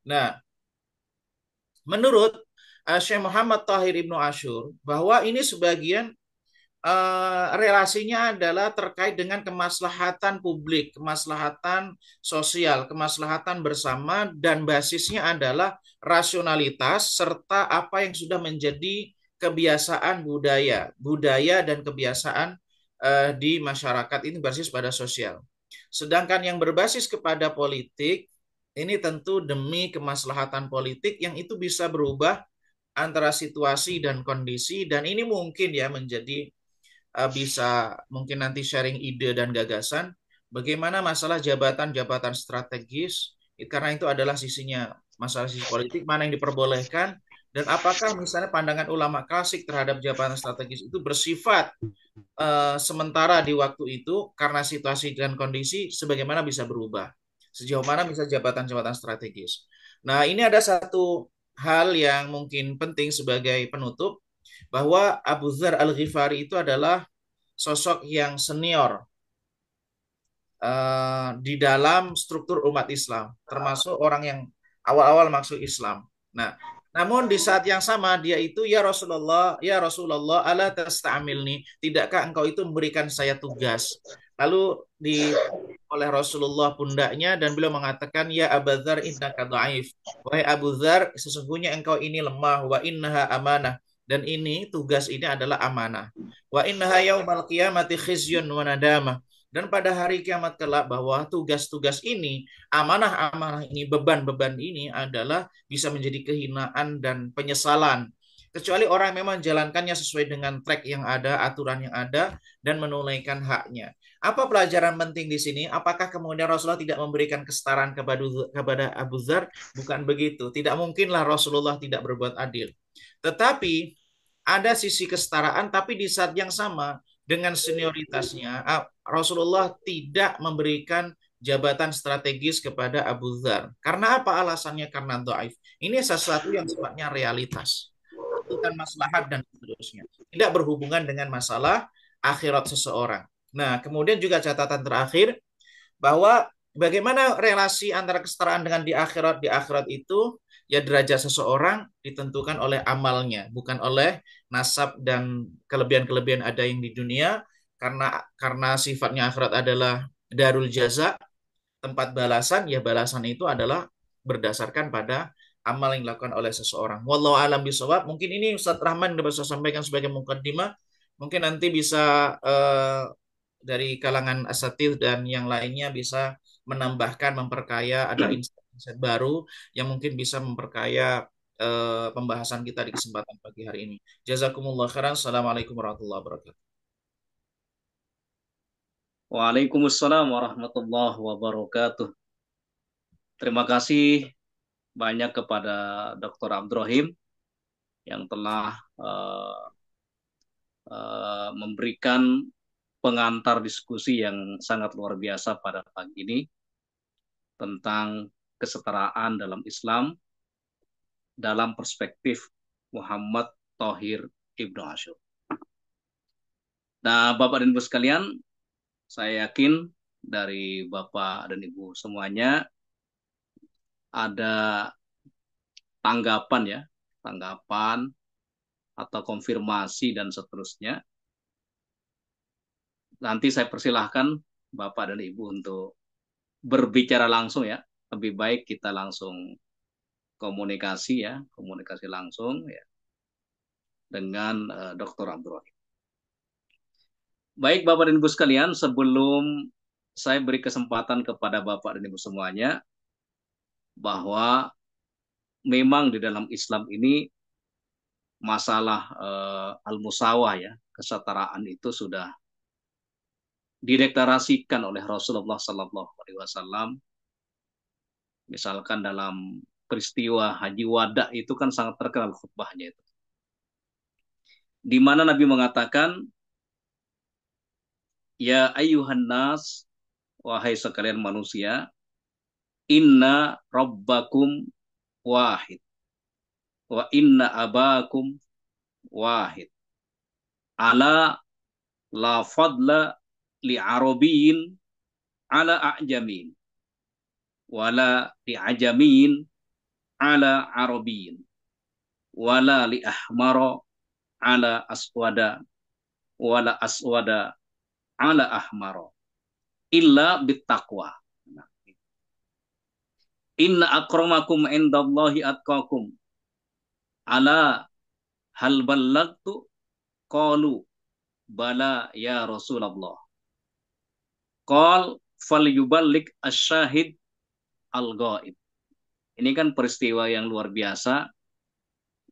Nah, menurut Syekh Muhammad Tahir Ibnu Ashur, bahwa ini sebagian relasinya adalah terkait dengan kemaslahatan publik, kemaslahatan sosial, kemaslahatan bersama, dan basisnya adalah rasionalitas serta apa yang sudah menjadi kebiasaan budaya dan kebiasaan di masyarakat, ini berbasis pada sosial. Sedangkan yang berbasis kepada politik ini tentu demi kemaslahatan politik yang itu bisa berubah antara situasi dan kondisi, dan ini mungkin ya menjadi bisa mungkin nanti sharing ide dan gagasan bagaimana masalah jabatan-jabatan strategis, karena itu adalah sisinya masalah sisi politik, mana yang diperbolehkan, dan apakah misalnya pandangan ulama klasik terhadap jabatan strategis itu bersifat sementara di waktu itu karena situasi dan kondisi, sebagaimana bisa berubah, sejauh mana bisa jabatan-jabatan strategis. Nah, ini ada satu hal yang mungkin penting sebagai penutup, bahwa Abu Dzar Al-Ghifari itu adalah sosok yang senior di dalam struktur umat Islam, termasuk orang yang awal-awal masuk Islam. Nah, namun di saat yang sama dia itu, ya Rasulullah, ala tasta'amilni, tidakkah engkau itu memberikan saya tugas? Lalu oleh Rasulullah pundaknya, dan beliau mengatakan, ya Abu Dzar innaka dhaif. Wahai Abu Dzar, sesungguhnya engkau ini lemah, wa innaha amanah, dan ini tugas ini adalah amanah. Wa innaha yaumal qiyamati khizyun wa nadamah, dan pada hari kiamat kelak bahwa tugas-tugas ini, amanah-amanah ini, beban-beban ini adalah bisa menjadi kehinaan dan penyesalan. Kecuali orang memang menjalankannya sesuai dengan track yang ada, aturan yang ada, dan menunaikan haknya. Apa pelajaran penting di sini? Apakah kemudian Rasulullah tidak memberikan kesetaraan kepada Abu Dzar? Bukan begitu. Tidak mungkinlah Rasulullah tidak berbuat adil. Tetapi ada sisi kesetaraan, tapi di saat yang sama dengan senioritasnya, Rasulullah tidak memberikan jabatan strategis kepada Abu Dzar. Karena apa alasannya? Karena dhaif. Ini sesuatu yang sifatnya realitas, bukan maslahat dan seterusnya. Tidak berhubungan dengan masalah akhirat seseorang. Nah, kemudian juga catatan terakhir, bahwa bagaimana relasi antara kesetaraan dengan di akhirat. Di akhirat itu ya derajat seseorang ditentukan oleh amalnya, bukan oleh nasab dan kelebihan-kelebihan ada yang di dunia, karena sifatnya akhirat adalah darul jaza, tempat balasan, ya balasan itu adalah berdasarkan pada amal yang dilakukan oleh seseorang. Wallahu alam bisawab. Mungkin ini Ustaz Rahman yang dapat saya sampaikan sebagai mukaddimah. Mungkin nanti bisa dari kalangan asatidz dan yang lainnya bisa menambahkan, memperkaya, ada insight baru yang mungkin bisa memperkaya pembahasan kita di kesempatan pagi hari ini. Jazakumullah khairan. Assalamualaikum warahmatullahi wabarakatuh. Waalaikumsalam warahmatullahi wabarakatuh. Terima kasih banyak kepada Dr. Abdurrahim yang telah memberikan pengantar diskusi yang sangat luar biasa pada pagi ini tentang kesetaraan dalam Islam dalam perspektif Muhammad Tahir Ibnu Ashur. Nah, Bapak dan Ibu sekalian, saya yakin dari Bapak dan Ibu semuanya ada tanggapan atau konfirmasi dan seterusnya. Nanti saya persilahkan Bapak dan Ibu untuk berbicara langsung ya. Lebih baik kita langsung komunikasi langsung ya dengan Dr. Abdurrahim. Baik Bapak dan Ibu sekalian, sebelum saya beri kesempatan kepada Bapak dan Ibu semuanya, bahwa memang di dalam Islam ini masalah al-musawah ya, kesetaraan itu sudah dideklarasikan oleh Rasulullah Sallallahu Alaihi Wasallam. Misalkan dalam peristiwa Haji Wada itu kan sangat terkenal khutbahnya itu, di mana Nabi mengatakan, ya ayuhan nas, wahai sekalian manusia, inna rabbakum wahid, wa inna abakum wahid, ala la fadla li arabiyin ala a'jamin, wala li ajamin ala arabiyin, wala li ahmara ala aswada, wala aswada ala ahmara, illa bittaqwa. Inna akramakum indallahi atqakum. Ala hal ballagtu? Qalu bala ya Rasulullah. Qal falyuballigh asyahid al-ghaib. Ini kan peristiwa yang luar biasa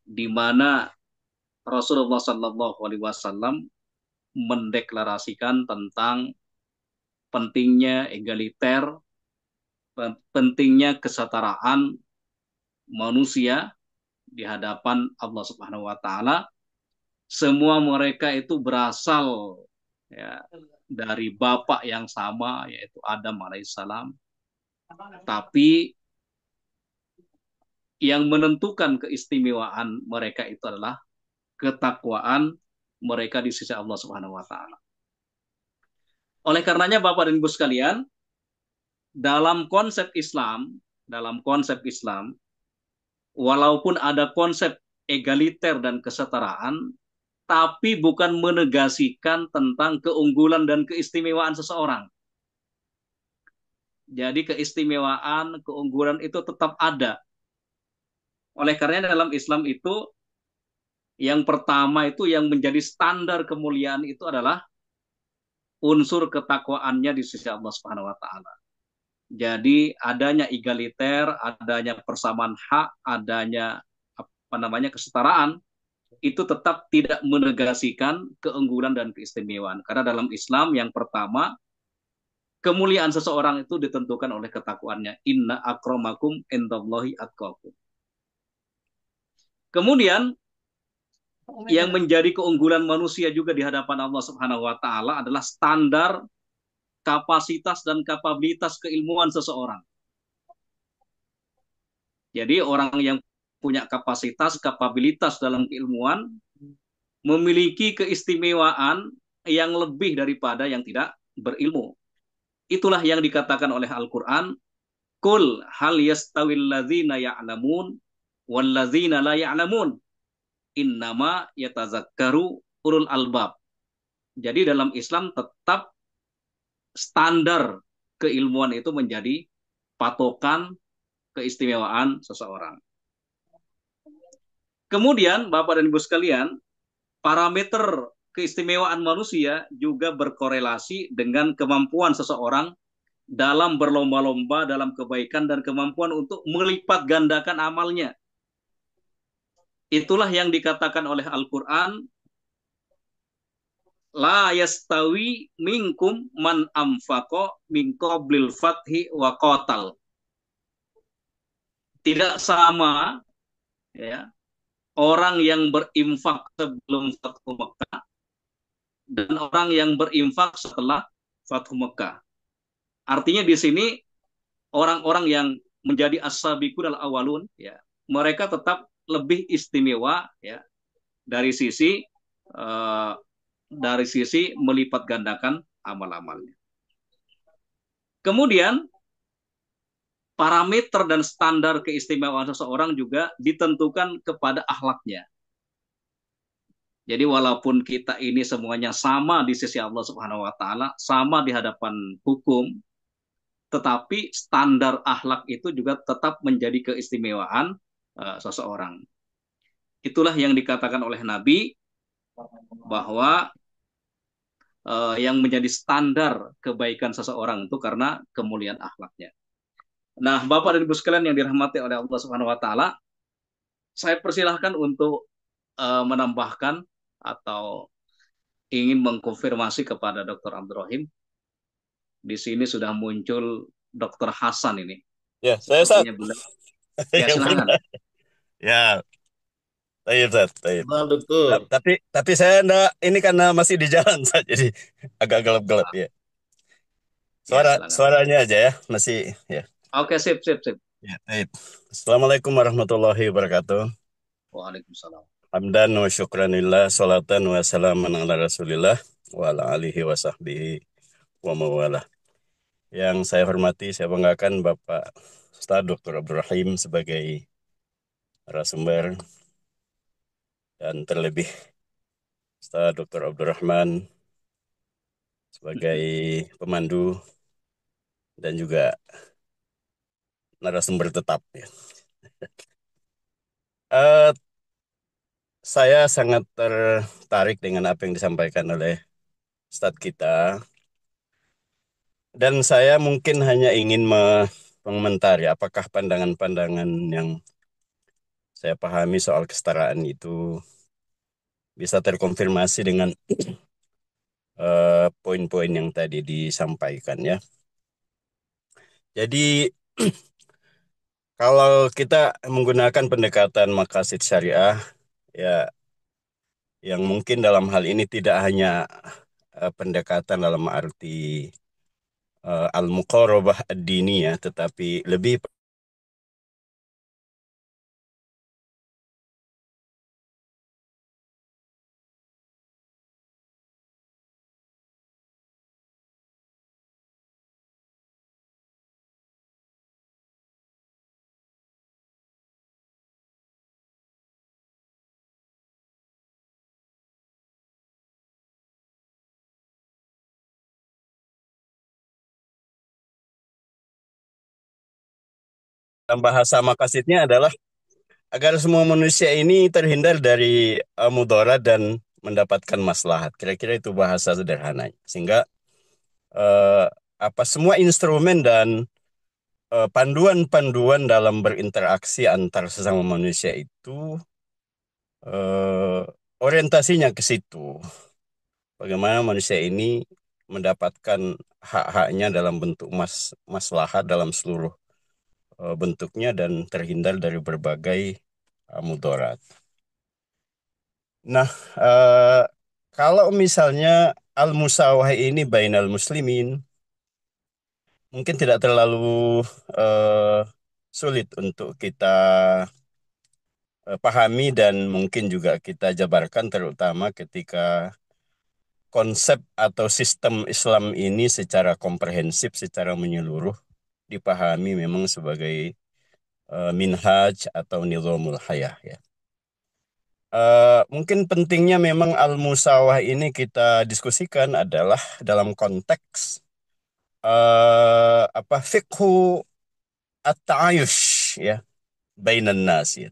di mana Rasulullah Sallallahu Alaihi Wasallam mendeklarasikan tentang pentingnya egaliter, pentingnya kesetaraan manusia di hadapan Allah Subhanahu wa taala. Semua mereka itu berasal ya dari bapak yang sama, yaitu Adam alaihissalam. Tapi yang menentukan keistimewaan mereka itu adalah ketakwaan mereka di sisi Allah Subhanahu wa taala. Oleh karenanya Bapak dan Ibu sekalian, dalam konsep Islam, walaupun ada konsep egaliter dan kesetaraan, tapi bukan menegasikan tentang keunggulan dan keistimewaan seseorang. Jadi keistimewaan, keunggulan itu tetap ada. Oleh karenanya dalam Islam itu, yang pertama itu yang menjadi standar kemuliaan itu adalah unsur ketakwaannya di sisi Allah Subhanahu wa taala. Jadi adanya egaliter, adanya persamaan hak, adanya kesetaraan, itu tetap tidak menegasikan keunggulan dan keistimewaan. Karena dalam Islam yang pertama, kemuliaan seseorang itu ditentukan oleh ketakwaannya. Inna akramakum indallahi atqakum. Kemudian yang menjadi keunggulan manusia juga di hadapan Allah Subhanahu wa taala adalah standar kapasitas dan kapabilitas keilmuan seseorang. Jadi orang yang punya kapasitas, kapabilitas dalam keilmuan memiliki keistimewaan yang lebih daripada yang tidak berilmu. Itulah yang dikatakan oleh Al-Quran, Qul hal yastawil ladzina ya'lamun wal ladzina la ya'lamun, innama yatazakkaru ulul albab. Jadi dalam Islam tetap standar keilmuan itu menjadi patokan keistimewaan seseorang. Kemudian Bapak dan Ibu sekalian, parameter keistimewaan manusia juga berkorelasi dengan kemampuan seseorang dalam berlomba-lomba dalam kebaikan dan kemampuan untuk melipat gandakan amalnya. Itulah yang dikatakan oleh Al-Quran, la yastawi minkum man amfaqo min qablil fathi wa qatal. Tidak sama ya orang yang berinfak sebelum Fathu Mekah dan orang yang berinfak setelah Fathu Mekah. Artinya di sini orang-orang yang menjadi as-sabiqun al-awwalun ya, mereka tetap lebih istimewa ya dari sisi melipat gandakan amal-amalnya. Kemudian parameter dan standar keistimewaan seseorang juga ditentukan kepada akhlaknya. Jadi walaupun kita ini semuanya sama di sisi Allah Subhanahu wa taala, sama di hadapan hukum, tetapi standar akhlak itu juga tetap menjadi keistimewaan seseorang. Itulah yang dikatakan oleh Nabi bahwa yang menjadi standar kebaikan seseorang itu karena kemuliaan akhlaknya. Nah, Bapak dan Ibu sekalian yang dirahmati oleh Allah Subhanahu wa taala, saya persilahkan untuk menambahkan atau ingin mengkonfirmasi kepada Dr. Abdurrahim. Di sini sudah muncul Dr. Hasan ini. Ya, saya Ustaz. Sepertinya beliau. Ya, Yang silahkan. benar. Ya, taib Ustaz, taib. Betul, dokter. Tapi saya enggak, ini karena masih di jalan Ustaz, jadi agak gelap-gelap ya. Ya, silakan. Suaranya aja ya, masih ya. Oke, sip, sip, sip. Ya, taib. Assalamualaikum warahmatullahi wabarakatuh. Waalaikumsalam. Hamdan wa syukranillah, salatan wa salaman ala rasulillah, wa ala alihi wa sahbihi wa mawalah. Yang saya hormati, saya banggakan Bapak Ustaz Dr. Abdurrahim sebagai narasumber, dan terlebih Ustaz Dr. Abdurrahman sebagai pemandu dan juga narasumber tetap. Ya. Eh, saya sangat tertarik dengan apa yang disampaikan oleh Ustadz kita, dan saya mungkin hanya ingin mengomentari apakah pandangan-pandangan yang saya pahami soal kesetaraan itu bisa terkonfirmasi dengan poin-poin yang tadi disampaikan ya. Jadi kalau kita menggunakan pendekatan maqasid syariah ya, yang mungkin dalam hal ini tidak hanya pendekatan dalam arti al-muqarabah ad-diniyah, tetapi lebih bahasa maqasidnya adalah agar semua manusia ini terhindar dari mudarat dan mendapatkan maslahat. Kira-kira itu bahasa sederhananya. Sehingga eh, semua instrumen dan panduan-panduan dalam berinteraksi antar sesama manusia itu eh, orientasinya ke situ. Bagaimana manusia ini mendapatkan hak-haknya dalam bentuk maslahat dalam seluruh bentuknya dan terhindar dari berbagai mudarat. Nah, kalau misalnya al-musawah ini bainal muslimin, mungkin tidak terlalu eh, sulit untuk kita pahami dan mungkin juga kita jabarkan, terutama ketika konsep atau sistem Islam ini secara komprehensif, secara menyeluruh dipahami memang sebagai minhaj atau nizamul hayah ya. Mungkin pentingnya memang al-musawah ini kita diskusikan adalah dalam konteks fikhu at-ta'ayush ya, bainan nas ya.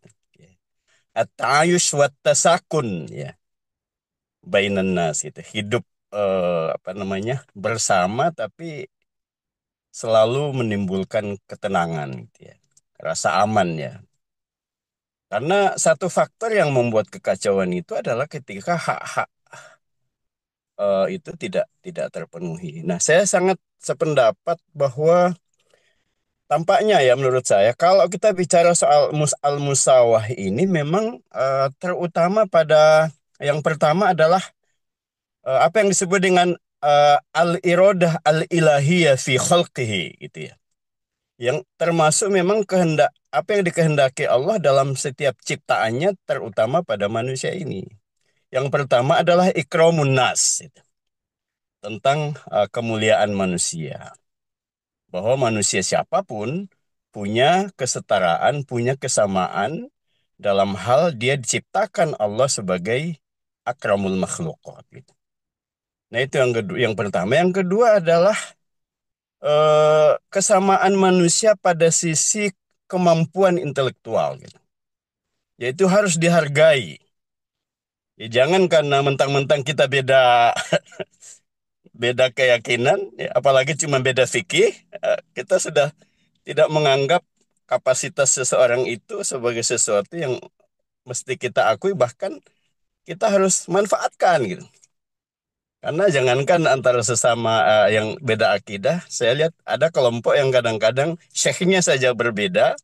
At-ta'ayush wa tasakun ya, bainan nas itu. Hidup bersama tapi selalu menimbulkan ketenangan gitu ya. Rasa aman ya. Karena satu faktor yang membuat kekacauan itu adalah ketika hak-hak itu tidak terpenuhi. Nah, saya sangat sependapat bahwa tampaknya ya, menurut saya kalau kita bicara soal al-musawah ini memang terutama pada yang pertama adalah apa yang disebut dengan al-iradah al-ilahiyah fi khalqihi gitu ya. Yang termasuk memang kehendak apa yang dikehendaki Allah dalam setiap ciptaannya, terutama pada manusia ini. Yang pertama adalah ikramun nas gitu, tentang kemuliaan manusia. Bahwa manusia siapapun punya kesetaraan, punya kesamaan dalam hal dia diciptakan Allah sebagai akramul makhluqat gitu. Nah, itu yang kedua, yang pertama. Yang kedua adalah kesamaan manusia pada sisi kemampuan intelektual gitu. Yaitu harus dihargai. Ya, jangan karena mentang-mentang kita beda beda keyakinan, ya, apalagi cuma beda fikih, kita sudah tidak menganggap kapasitas seseorang itu sebagai sesuatu yang mesti kita akui, bahkan kita harus manfaatkan gitu. Karena jangankan antara sesama yang beda akidah, saya lihat ada kelompok yang kadang-kadang syekhnya saja berbeda,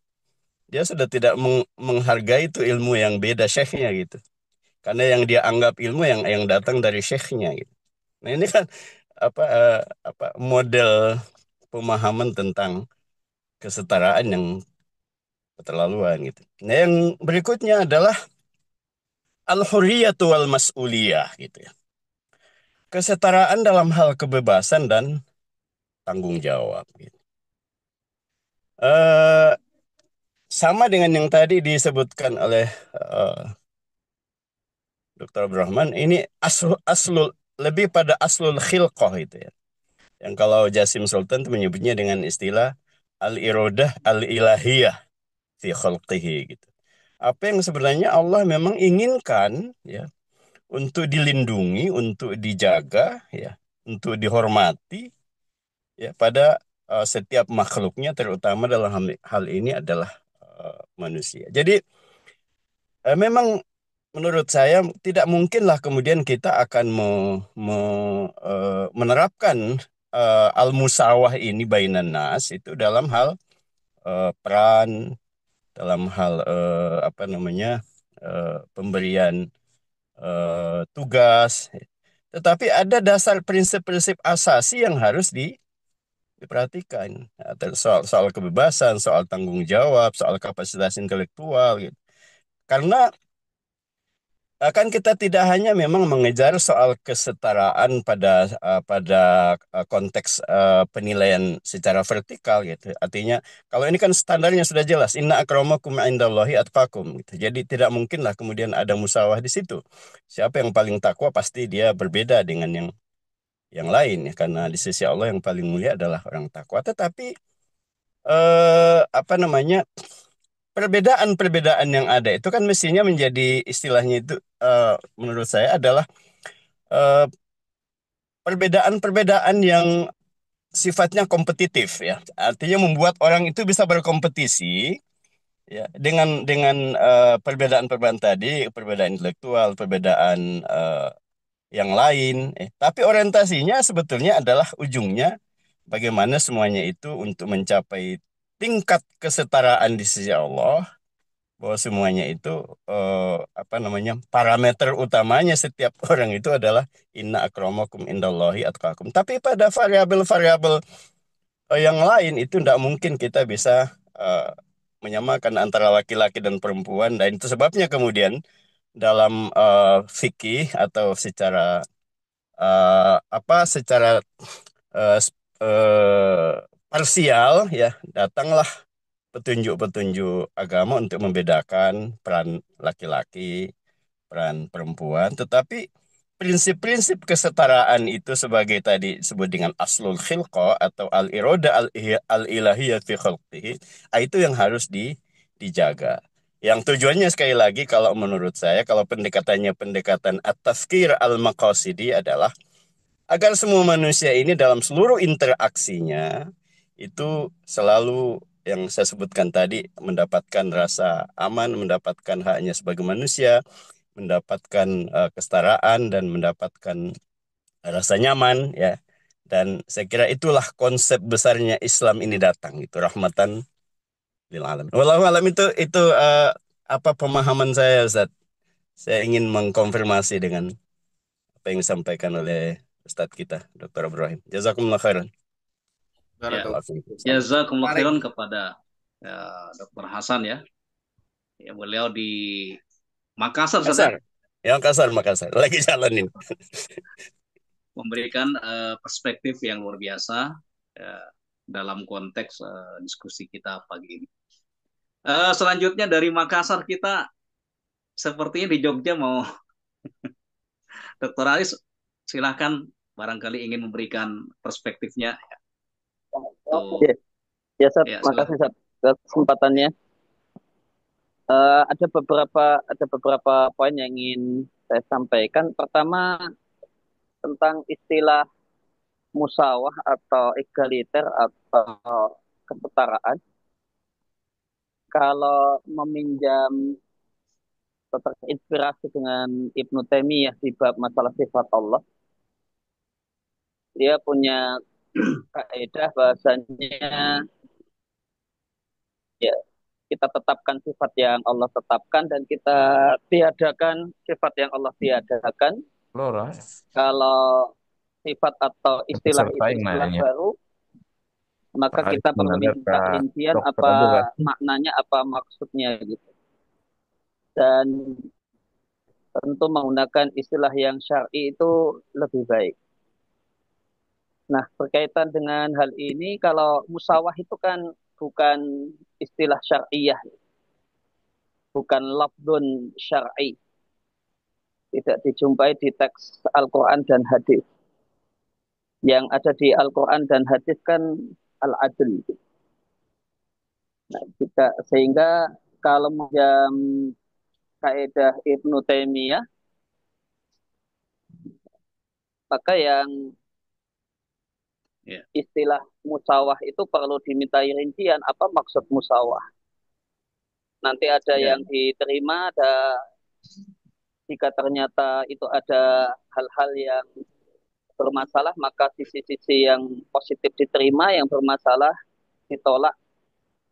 dia sudah tidak menghargai itu ilmu yang beda syekhnya gitu. Karena yang dia anggap ilmu yang datang dari syekhnya gitu. Nah ini kan apa model pemahaman tentang kesetaraan yang keterlaluan gitu. Nah yang berikutnya adalah al-hurriyatu wal mas'uliyah gitu ya. Kesetaraan dalam hal kebebasan dan tanggung jawab gitu. Eh, Sama dengan yang tadi disebutkan oleh eh, Dr. Abdurrahman, ini aslul lebih pada aslul khilqah itu ya. Yang kalau Jasim Sultan itu menyebutnya dengan istilah al-iradah al-ilahiyah fi khalqihi gitu. Apa yang sebenarnya Allah memang inginkan ya untuk dilindungi, untuk dijaga ya, untuk dihormati ya pada setiap makhluknya, terutama dalam hal ini adalah manusia. Jadi memang menurut saya tidak mungkinlah kemudian kita akan menerapkan al-musawah ini bainan nas itu dalam hal peran, dalam hal apa namanya pemberian tugas. Tetapi ada dasar prinsip-prinsip asasi yang harus diperhatikan. Soal kebebasan, soal tanggung jawab, soal kapasitas intelektual gitu. Karena kan kita tidak hanya memang mengejar soal kesetaraan pada konteks penilaian secara vertikal gitu. Artinya kalau ini kan standarnya sudah jelas, inna akramakum indallahi atqakum gitu. Jadi tidak mungkinlah kemudian ada musawah di situ. Siapa yang paling takwa pasti dia berbeda dengan yang lain ya, karena di sisi Allah yang paling mulia adalah orang takwa. Tetapi apa namanya, perbedaan-perbedaan yang ada itu kan mestinya menjadi istilahnya itu menurut saya adalah eh, perbedaan-perbedaan yang sifatnya kompetitif ya. Artinya membuat orang itu bisa berkompetisi ya dengan perbedaan-perbedaan tadi, perbedaan intelektual, perbedaan yang lain. Tapi orientasinya sebetulnya adalah ujungnya bagaimana semuanya itu untuk mencapai tingkat kesetaraan di sisi Allah, bahwa semuanya itu apa namanya, parameter utamanya setiap orang itu adalah inna akramakum indallahi atqakum. Tapi pada variabel-variabel yang lain itu tidak mungkin kita bisa menyamakan antara laki-laki dan perempuan, dan itu sebabnya kemudian dalam fikih atau secara secara eh, s- eh, parsial ya, datanglah petunjuk-petunjuk agama untuk membedakan peran laki-laki, peran perempuan, tetapi prinsip-prinsip kesetaraan itu sebagai tadi disebut dengan aslul khilqah atau al-iroda al-ilahiyah fi khalqihi, itu yang harus dijaga. Yang tujuannya sekali lagi kalau menurut saya, kalau pendekatannya pendekatan at-tafkir al-maqasidi adalah agar semua manusia ini dalam seluruh interaksinya itu selalu yang saya sebutkan tadi, mendapatkan rasa aman, mendapatkan haknya sebagai manusia, mendapatkan kesetaraan dan mendapatkan rasa nyaman ya. Dan saya kira itulah konsep besarnya Islam ini datang itu, rahmatan lil alamin. Wallahu alam, itu apa pemahaman saya Ustaz. Saya ingin mengkonfirmasi dengan apa yang disampaikan oleh Ustadz kita, Dr. Ibrahim. Jazakumullah khairan. Ya, Barakallahu fiik. jazakumullah Menarik. khairan kepada ya, Dr. Hasan ya. Ya, beliau di Makassar Ustaz, ya, Kasar. Yang kasar Makassar. Lagi jalanin. memberikan perspektif yang luar biasa ya, dalam konteks diskusi kita pagi ini. Selanjutnya dari Makassar kita sepertinya di Jogja mau Dr. Aris, silahkan barangkali ingin memberikan perspektifnya. Tuh, Ya, ya Sat, ya makasih silahkan. Sat atas kesempatannya. Ada beberapa poin yang ingin saya sampaikan. Pertama, tentang istilah musawah atau egaliter atau kesetaraan. Kalau meminjam atau terinspirasi dengan Ibnu Taimiyah di bab masalah sifat Allah, dia punya kaidah bahasanya ya kita tetapkan sifat yang Allah tetapkan dan kita tiadakan sifat yang Allah tiadakan. Lora, Kalau sifat atau istilah itu peserta yang istilah nanya, baru, maka Pak Arif kita perlu mengalir minta ke rincian Dokter apa Abdul Rahim. maknanya, apa maksudnya gitu. Dan tentu menggunakan istilah yang syar'i itu lebih baik. Nah, berkaitan dengan hal ini, kalau musawah itu kan bukan istilah syar'iyah, bukan lafdun syar'i, tidak dijumpai di teks Al-Quran dan hadis. Yang ada di Al-Quran dan hadis kan al-adl. Nah, sehingga kalau menjam kaidah Ibnu Taimiyah, maka yang Ya. istilah musawah itu perlu dimintai rincian apa maksud musawah. Nanti ada Ya. yang diterima, ada jika ternyata itu ada hal-hal yang bermasalah, maka sisi-sisi yang positif diterima, yang bermasalah ditolak,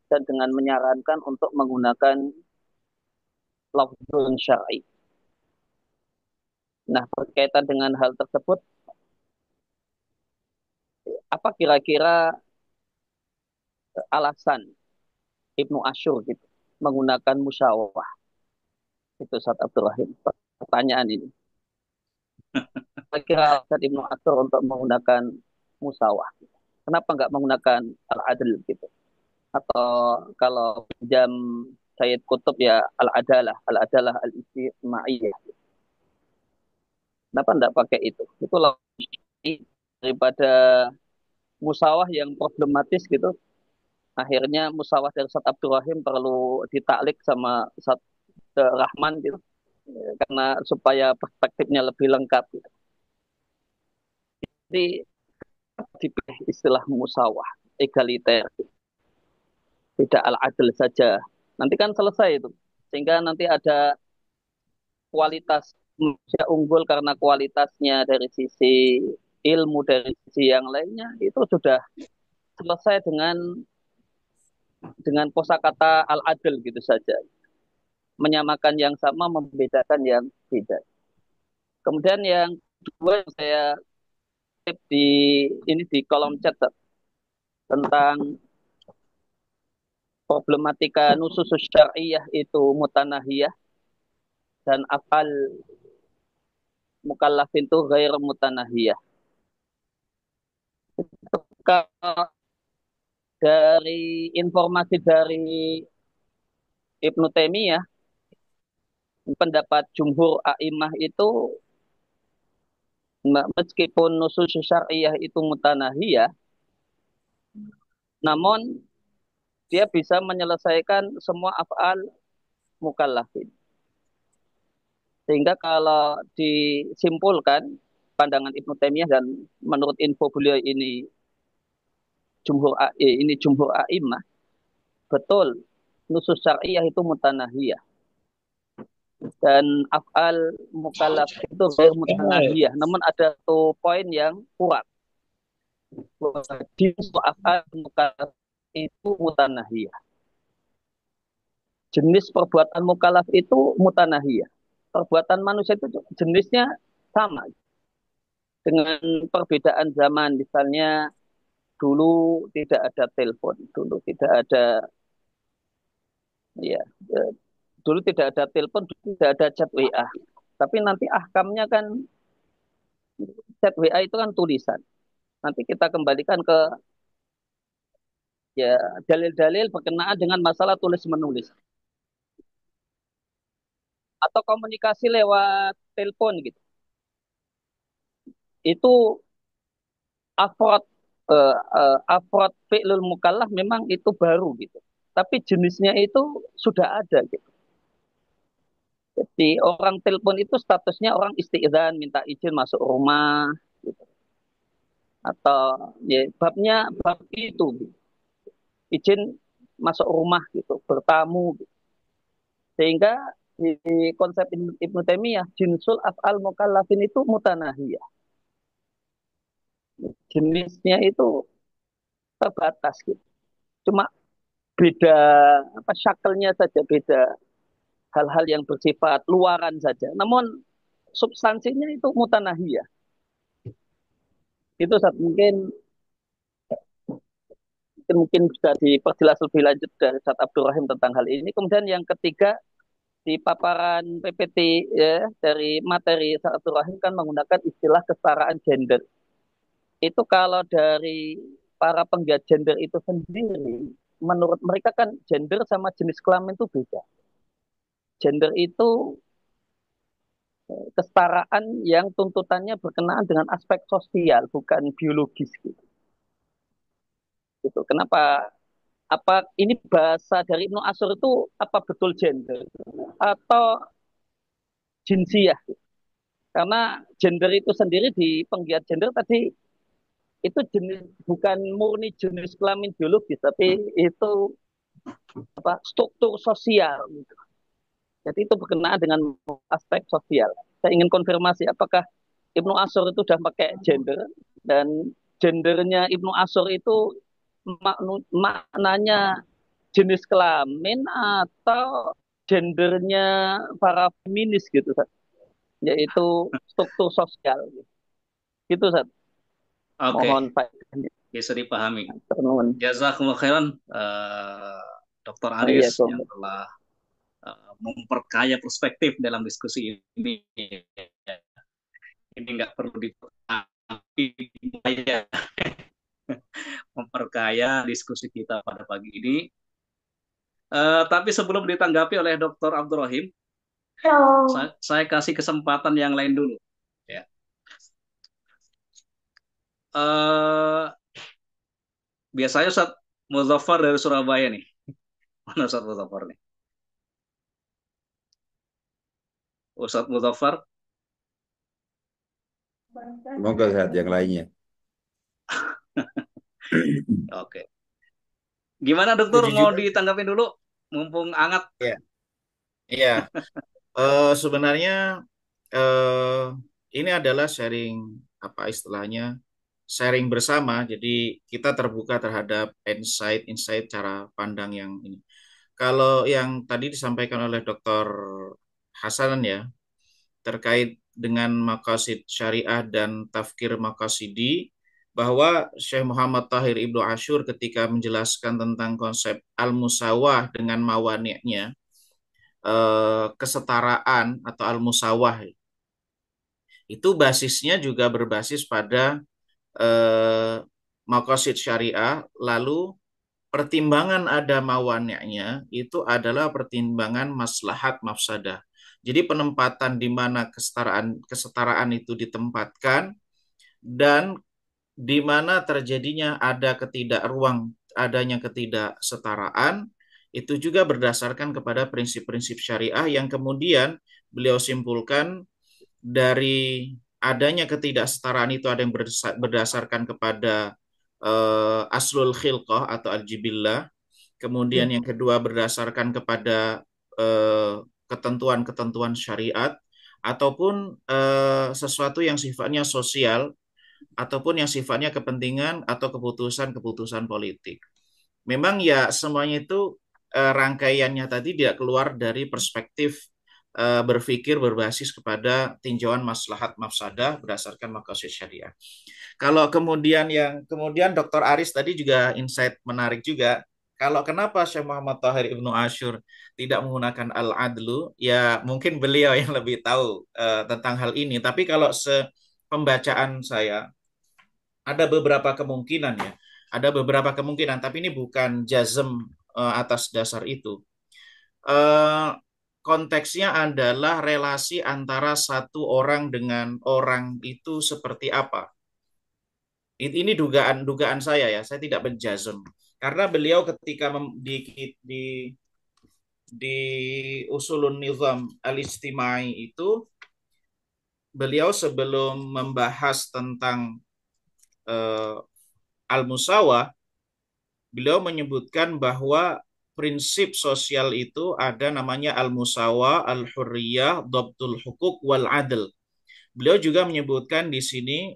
dan dengan menyarankan untuk menggunakan lafzul syar'i. Nah, berkaitan dengan hal tersebut, apa kira-kira alasan Ibnu Asyur gitu menggunakan musyawarah? Itu Ustaz Abdul Rahim. Pertanyaan ini. Kira-kira alasan Ibnu Asyur untuk menggunakan musyawarah? Kenapa nggak menggunakan al-adl gitu? Atau kalau jam Sayyid Qutb ya al-adalah al-ijtimaiyah. Kenapa nggak pakai itu? Itu lebih daripada musawah yang problematis gitu. Akhirnya musawah dari Ustaz Abdul Rahim perlu ditaklik sama Ustaz Rahman gitu. Karena supaya perspektifnya lebih lengkap gitu. Jadi dipilih istilah musawah, egaliter, tidak al-adl saja. Nanti kan selesai itu. Sehingga nanti ada kualitas manusia unggul karena kualitasnya dari sisi ilmu, dari sisi yang lainnya, itu sudah selesai dengan kosakata al-adl gitu saja. Menyamakan yang sama, membedakan yang beda. Kemudian yang kedua yang saya tip di kolom chat tentang problematika nusus syar'iyah itu mutanahiyah dan afal mukallafin itu ghair mutanahiyah. Kalau dari informasi dari Ibnu Taimiyah, pendapat jumhur a'imah itu meskipun nusus syar'iyah itu mutanahiyah, namun dia bisa menyelesaikan semua af'al mukallafin. Sehingga kalau disimpulkan pandangan Ibnu Taimiyah dan menurut info beliau ini jumhur a'imah, betul nusus syar'iyah itu mutanahiyah dan af'al mukallaf itu ghair mutanahiyah. Namun ada satu poin yang kuat. Jenis af'al mukallaf itu mutanahiyah. Jenis perbuatan mukallaf itu mutanahiyah. Perbuatan manusia itu jenisnya sama. Dengan perbedaan zaman, misalnya dulu tidak ada telepon, dulu tidak ada ya, dulu tidak ada telepon, dulu tidak ada chat WA. Tapi nanti ahkamnya kan chat WA itu kan tulisan. Nanti kita kembalikan ke ya dalil-dalil berkenaan dengan masalah tulis menulis atau komunikasi lewat telepon gitu. Itu afrod afrod fi'lul mukallaf memang itu baru gitu. Tapi jenisnya itu sudah ada gitu. Jadi orang telepon itu statusnya orang isti'dzan, minta izin masuk rumah gitu. Atau ya babnya bab itu gitu. izin masuk rumah gitu, bertamu gitu. Sehingga di konsep Ibnu Taimiyah jinsul af'al mukallafin itu mutanahiyah. Jenisnya itu terbatas gitu. Cuma beda apa syakelnya saja beda, hal-hal yang bersifat luaran saja. Namun substansinya itu mutanahiyah. Itu saat mungkin bisa diperjelas lebih lanjut dari Ustaz Abdul Rahim tentang hal ini. Kemudian yang ketiga di paparan PPT ya dari materi Ustaz Abdul Rahim kan menggunakan istilah kesetaraan gender. Itu kalau dari para penggiat gender itu sendiri, menurut mereka kan gender sama jenis kelamin itu beda. Gender itu kesetaraan yang tuntutannya berkenaan dengan aspek sosial, bukan biologis gitu. Gitu. Kenapa? Apa ini bahasa dari Ibnu Ashur itu apa betul gender atau jinsiah? Karena gender itu sendiri di penggiat gender tadi itu jenis bukan murni jenis kelamin biologis, tapi itu apa struktur sosial. Gitu. Jadi itu berkenaan dengan aspek sosial. Saya ingin konfirmasi apakah Ibnu Ashur itu sudah pakai gender dan gendernya Ibnu Ashur itu maknanya jenis kelamin atau gendernya para feminis gitu, Sat. Yaitu struktur sosial. Gitu, Sat. Oke, Mohon faedahnya. bisa dipahami. Nuhun. Jazakumullah khairan, Dr. Oh, iya, Aris yang telah memperkaya perspektif dalam diskusi ini. Ini nggak perlu diperkaya, memperkaya diskusi kita pada pagi ini. Tapi sebelum ditanggapi oleh Dr. Abdul Rahim, saya kasih kesempatan yang lain dulu. Ya. Biasanya Ustaz Muzaffar dari Surabaya nih. Mana Ustaz Muzaffar nih? Ustaz Muzaffar? Semoga sehat yang lainnya. Oke. Gimana dokter, Setuju mau juga. ditanggapin dulu? Mumpung hangat. Iya. Iya. Sebenarnya ini adalah sharing apa istilahnya? Sharing bersama. Jadi kita terbuka terhadap insight cara pandang yang ini. Kalau yang tadi disampaikan oleh Dr. Hasanan ya, terkait dengan maqasid syariah dan tafkir maqasidi, bahwa Syekh Muhammad Tahir Ibnu Ashur ketika menjelaskan tentang konsep al-musawah dengan mawani'nya, kesetaraan atau al-musawah, itu basisnya juga berbasis pada maqasid syariah, lalu pertimbangan ada mawani'nya itu adalah pertimbangan maslahat mafsadah. Jadi penempatan di mana kesetaraan itu ditempatkan dan di mana terjadinya adanya ketidaksetaraan itu juga berdasarkan kepada prinsip-prinsip syariah yang kemudian beliau simpulkan dari adanya ketidaksetaraan itu ada yang berdasarkan kepada aslul khilqah atau al-jibillah. Kemudian yang kedua berdasarkan kepada ketentuan-ketentuan syariat ataupun sesuatu yang sifatnya sosial ataupun yang sifatnya kepentingan atau keputusan-keputusan politik. Memang ya semuanya itu rangkaiannya tadi tidak keluar dari perspektif berpikir berbasis kepada tinjauan maslahat mafsadah berdasarkan maqasid syariah. Kalau kemudian Dr. Aris tadi juga insight menarik juga. Kalau kenapa Syekh Muhammad Tahir Ibnu Ashur tidak menggunakan al-adlu, ya mungkin beliau yang lebih tahu tentang hal ini. Tapi kalau pembacaan saya, ada beberapa kemungkinan ya. Ada beberapa kemungkinan, tapi ini bukan jazm atas dasar itu. Konteksnya adalah relasi antara satu orang dengan orang itu seperti apa. Ini dugaan saya ya, saya tidak menjazm. Karena beliau ketika di Usulun Nizam Al-Istimai itu, beliau sebelum membahas tentang al-musawah, beliau menyebutkan bahwa prinsip sosial itu ada namanya al-musawa, al-hurriyah, dhabtul hukuk, wal adl. Beliau juga menyebutkan di sini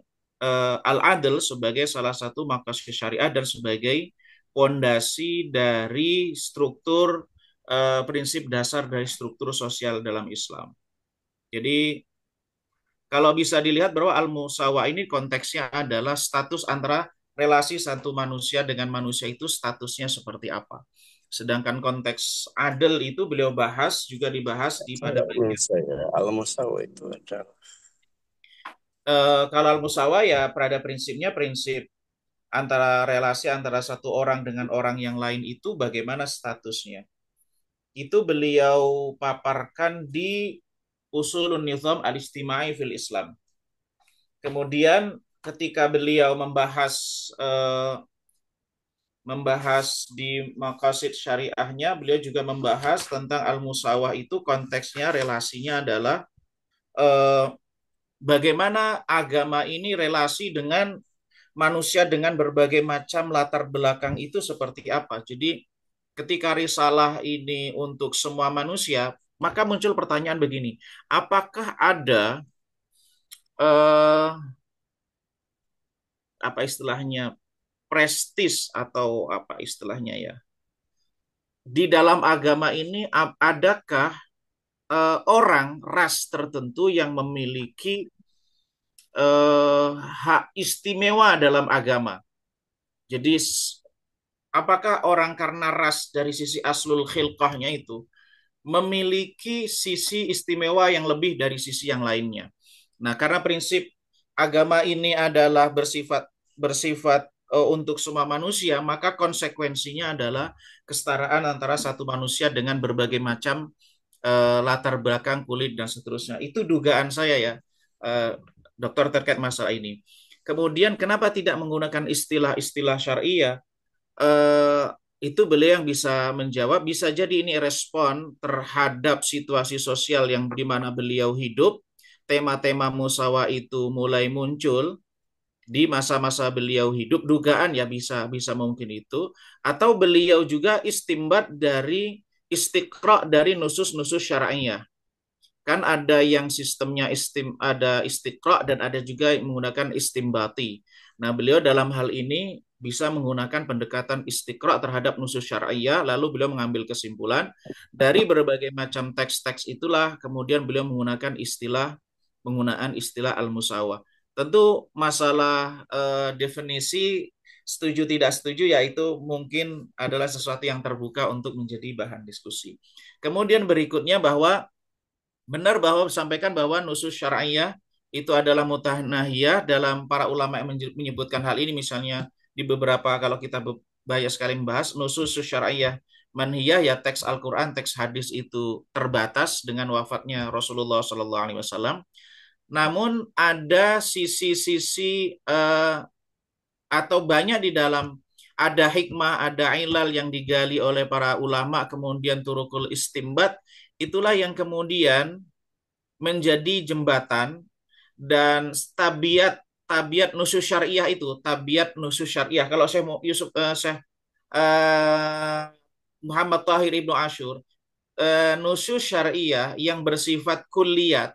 al-adl sebagai salah satu maqasid syariah dan sebagai pondasi dari struktur prinsip dasar dari struktur sosial dalam Islam. Jadi kalau bisa dilihat bahwa al-musawa ini konteksnya adalah status antara relasi satu manusia dengan manusia itu statusnya seperti apa. Sedangkan konteks adil itu beliau bahas juga dibahas di pada bagian Al-Musawa itu adalah kalau al-musawa ya pada prinsipnya prinsip antara relasi antara satu orang dengan orang yang lain itu bagaimana statusnya. Itu beliau paparkan di Usulun Nizam al-Istimai fil Islam. Kemudian ketika beliau membahas di maqasid syariahnya, beliau juga membahas tentang al-musawah itu konteksnya relasinya adalah bagaimana agama ini relasi dengan manusia dengan berbagai macam latar belakang itu seperti apa. Jadi ketika risalah ini untuk semua manusia, maka muncul pertanyaan begini, apakah ada apa istilahnya prestis atau apa istilahnya ya di dalam agama ini adakah orang ras tertentu yang memiliki hak istimewa dalam agama. Jadi apakah orang karena ras dari sisi aslul khilqahnya itu memiliki sisi istimewa yang lebih dari sisi yang lainnya. Nah, karena prinsip agama ini adalah bersifat untuk semua manusia, maka konsekuensinya adalah kesetaraan antara satu manusia dengan berbagai macam latar belakang kulit dan seterusnya. Itu dugaan saya ya, dokter, terkait masalah ini. Kemudian kenapa tidak menggunakan istilah-istilah syariah? Itu beliau yang bisa menjawab. Bisa jadi ini respon terhadap situasi sosial yang di mana beliau hidup. Tema-tema musawa itu mulai muncul di masa-masa beliau hidup. Dugaan ya bisa mungkin itu. Atau beliau juga istimbat dari istiqra dari nusus-nusus syar'iyah. Kan ada yang sistemnya ada istiqra dan ada juga yang menggunakan istimbati. Nah, beliau dalam hal ini bisa menggunakan pendekatan istiqra terhadap nusus syar'iyah, lalu beliau mengambil kesimpulan dari berbagai macam teks-teks itulah kemudian beliau menggunakan penggunaan istilah al-musawa. Tentu masalah definisi setuju tidak setuju yaitu mungkin adalah sesuatu yang terbuka untuk menjadi bahan diskusi. Kemudian berikutnya bahwa benar bahwa disampaikan bahwa nusus syar'iyah itu adalah mutanahiyah dalam para ulama yang menyebutkan hal ini, misalnya di beberapa kalau kita banyak sekali membahas nusus syar'iyah manhiyah ya teks Al-Qur'an, teks hadis itu terbatas dengan wafatnya Rasulullah SAW. Namun ada sisi-sisi atau banyak di dalam ada hikmah, ada ilal yang digali oleh para ulama, kemudian turukul istimbat, itulah yang kemudian menjadi jembatan dan tabiat nusus syariah itu, tabiat nusus syariah. Kalau saya mau Syekh Muhammad Tahir Ibnu Ashur, nusus syariah yang bersifat kulliyat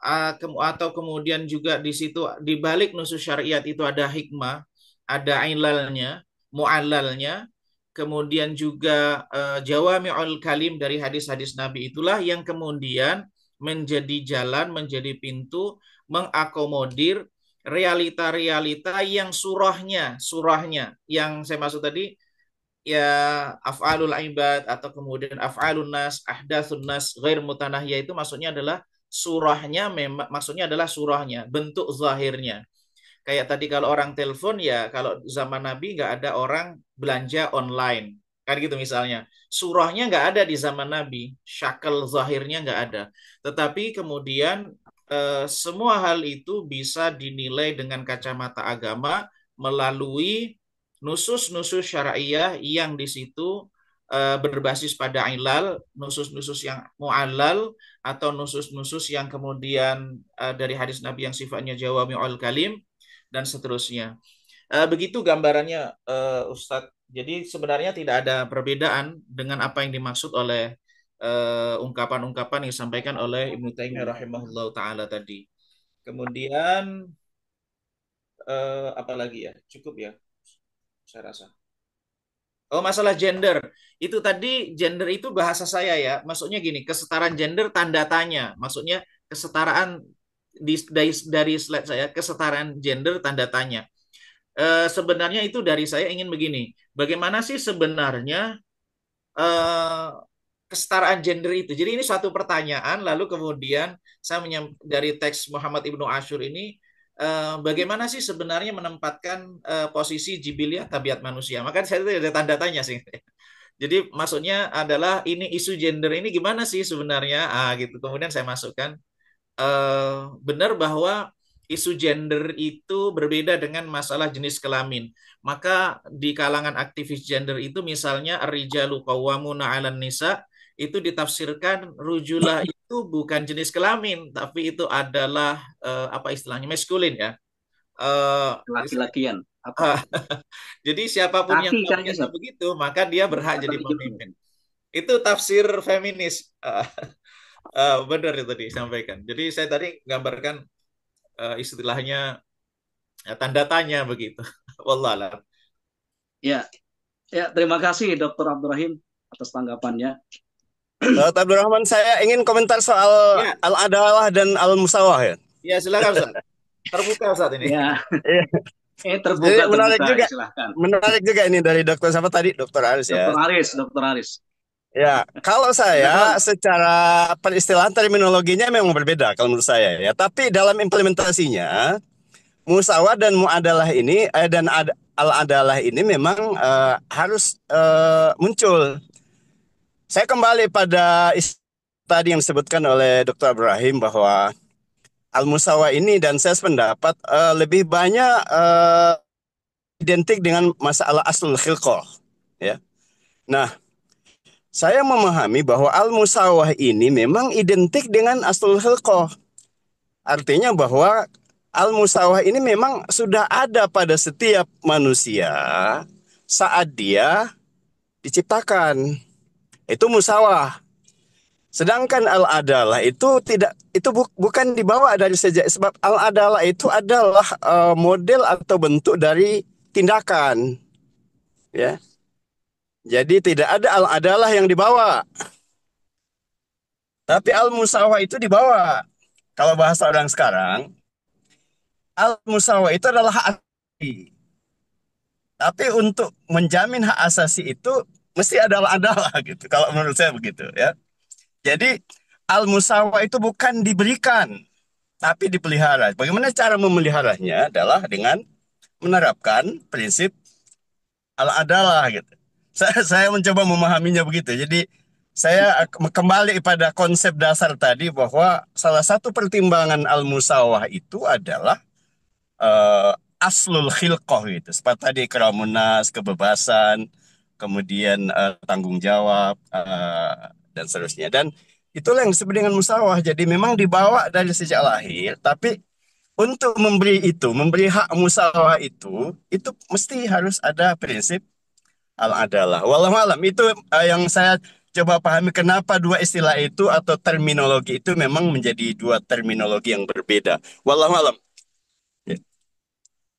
atau kemudian juga di situ di balik nusus syariat itu ada hikmah, ada ilalnya, mu'allalnya, kemudian juga jawami'ul kalim dari hadis-hadis Nabi, itulah yang kemudian menjadi jalan, menjadi pintu mengakomodir realita-realita yang surahnya yang saya maksud tadi ya af'alul ibad atau kemudian af'alun nas, ahdatsun nas, ghair mutanahiyah, itu maksudnya adalah surahnya, memang maksudnya adalah surahnya, bentuk zahirnya. Kayak tadi kalau orang telepon ya, kalau zaman Nabi nggak ada orang belanja online. Kan gitu misalnya. Surahnya nggak ada di zaman Nabi. Syakal zahirnya nggak ada. Tetapi kemudian semua hal itu bisa dinilai dengan kacamata agama melalui nusus-nusus syariah yang di situ berbasis pada ilal, nusus-nusus yang mu'allal atau nusus-nusus yang kemudian dari hadis Nabi yang sifatnya jawami'ul kalim dan seterusnya. Begitu gambarannya, Ustadz. Jadi sebenarnya tidak ada perbedaan dengan apa yang dimaksud oleh ungkapan-ungkapan yang disampaikan oleh Ibnu Taimiyah rahimahullah taala tadi. Kemudian apa lagi ya? Cukup ya, saya rasa. Oh, masalah gender. Itu tadi gender itu bahasa saya ya. Maksudnya gini, kesetaraan gender tanda tanya. Maksudnya kesetaraan dari slide saya, kesetaraan gender tanda tanya. Sebenarnya itu dari saya ingin begini. Bagaimana sih sebenarnya eh, kesetaraan gender itu? Jadi ini suatu pertanyaan, lalu kemudian saya dari teks Muhammad Ibnu Ashur ini, bagaimana sih sebenarnya menempatkan posisi jibiliyah tabiat manusia? Maka saya itu ada tanda tanya sih. Jadi maksudnya adalah ini isu gender ini gimana sih sebenarnya? Gitu. Kemudian saya masukkan benar bahwa isu gender itu berbeda dengan masalah jenis kelamin. Maka di kalangan aktivis gender itu misalnya ar-rijalu qawwamuna 'alan nisa itu ditafsirkan rujulah itu bukan jenis kelamin, tapi itu adalah apa istilahnya maskulin ya. Eh, Laki-lakian. Apa? jadi siapapun yang Kaki tampaknya kayaknya. begitu, maka dia berhak Atau jadi 30. pemimpin. Itu tafsir feminis. Benar itu disampaikan. Jadi saya tadi gambarkan istilahnya tanda tanya begitu. Wallahualam. Ya, ya terima kasih Dr. Abdurrahim atas tanggapannya. Ustaz Abdurrahman, saya ingin komentar soal Ya, al-adalah dan al-musawah ya. ya silakan Ustaz. Terbuka saat ini. Ya, Jadi terbuka menarik terbuka juga, ya, silahkan. menarik juga ini dari dokter siapa tadi, dokter Aris ya. Dr. Haris. Ya, kalau saya Silakan. secara peristilahan terminologinya memang berbeda kalau menurut saya ya. Tapi dalam implementasinya musawah dan muadalah ini dan al-adalah ini memang harus muncul. Saya kembali pada tadi yang disebutkan oleh Dr. Ibrahim bahwa al-musawah ini dan saya sependapat lebih banyak identik dengan masalah aslul khilqah ya. Nah, saya memahami bahwa al-musawah ini memang identik dengan aslul khilqah. Artinya bahwa al-musawah ini memang sudah ada pada setiap manusia saat dia diciptakan. Itu musawah. Sedangkan al-adalah itu tidak, itu bukan dibawa dari sejak, sebab al-adalah itu adalah model atau bentuk dari tindakan ya. Jadi tidak ada al-adalah yang dibawa, tapi al-musawah itu dibawa. Kalau bahasa orang sekarang, al-musawah itu adalah hak asasi. Tapi untuk menjamin hak asasi itu mesti ada al-adalah gitu. Kalau menurut saya begitu ya. Jadi al-musawah itu bukan diberikan, tapi dipelihara. Bagaimana cara memeliharanya adalah dengan menerapkan prinsip al-adalah gitu. Saya mencoba memahaminya begitu. Jadi saya kembali pada konsep dasar tadi bahwa salah satu pertimbangan al-musawah itu adalah eh, aslul khilqah gitu. Seperti tadi keramunas, kebebasan, kemudian tanggung jawab dan seterusnya. Dan itulah yang disebut dengan musawah. Jadi memang dibawa dari sejak lahir, tapi untuk memberi itu, memberi hak musawah itu mesti harus ada prinsip al-adalah. Wallahu alam, itu yang saya coba pahami kenapa dua istilah itu atau terminologi itu memang menjadi dua terminologi yang berbeda. Wallahu alam. Ya.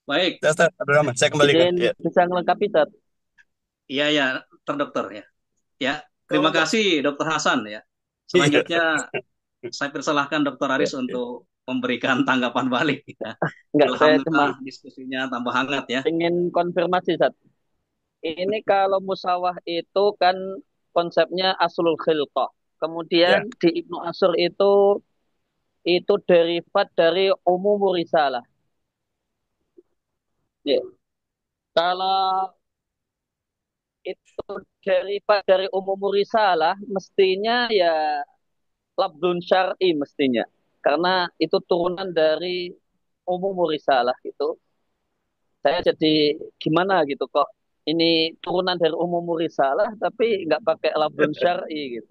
Baik. Ustaz Abdurrahman, saya kembalikan. Izin Ya. bisa melengkapi, Tat. Iya ya, dokter ya. Ya, terima kasih Dr. Hasan ya. Selanjutnya saya persilahkan Dr. Haris untuk memberikan tanggapan balik ya. Enggak, saya cuma Alhamdulillah diskusinya tambah hangat ya. ingin konfirmasi, Tat. Ini kalau musawah itu kan konsepnya aslul khilqah. Ya. Kemudian di Ibnu Ashur itu derivat dari umum risalah. Ya. Kalau itu derivat dari umum risalah, mestinya ya labdun syar'i mestinya. Karena itu turunan dari umum risalah gitu. Saya jadi gimana gitu kok ini turunan dari umum risalah tapi nggak pakai labdun syar'i gitu.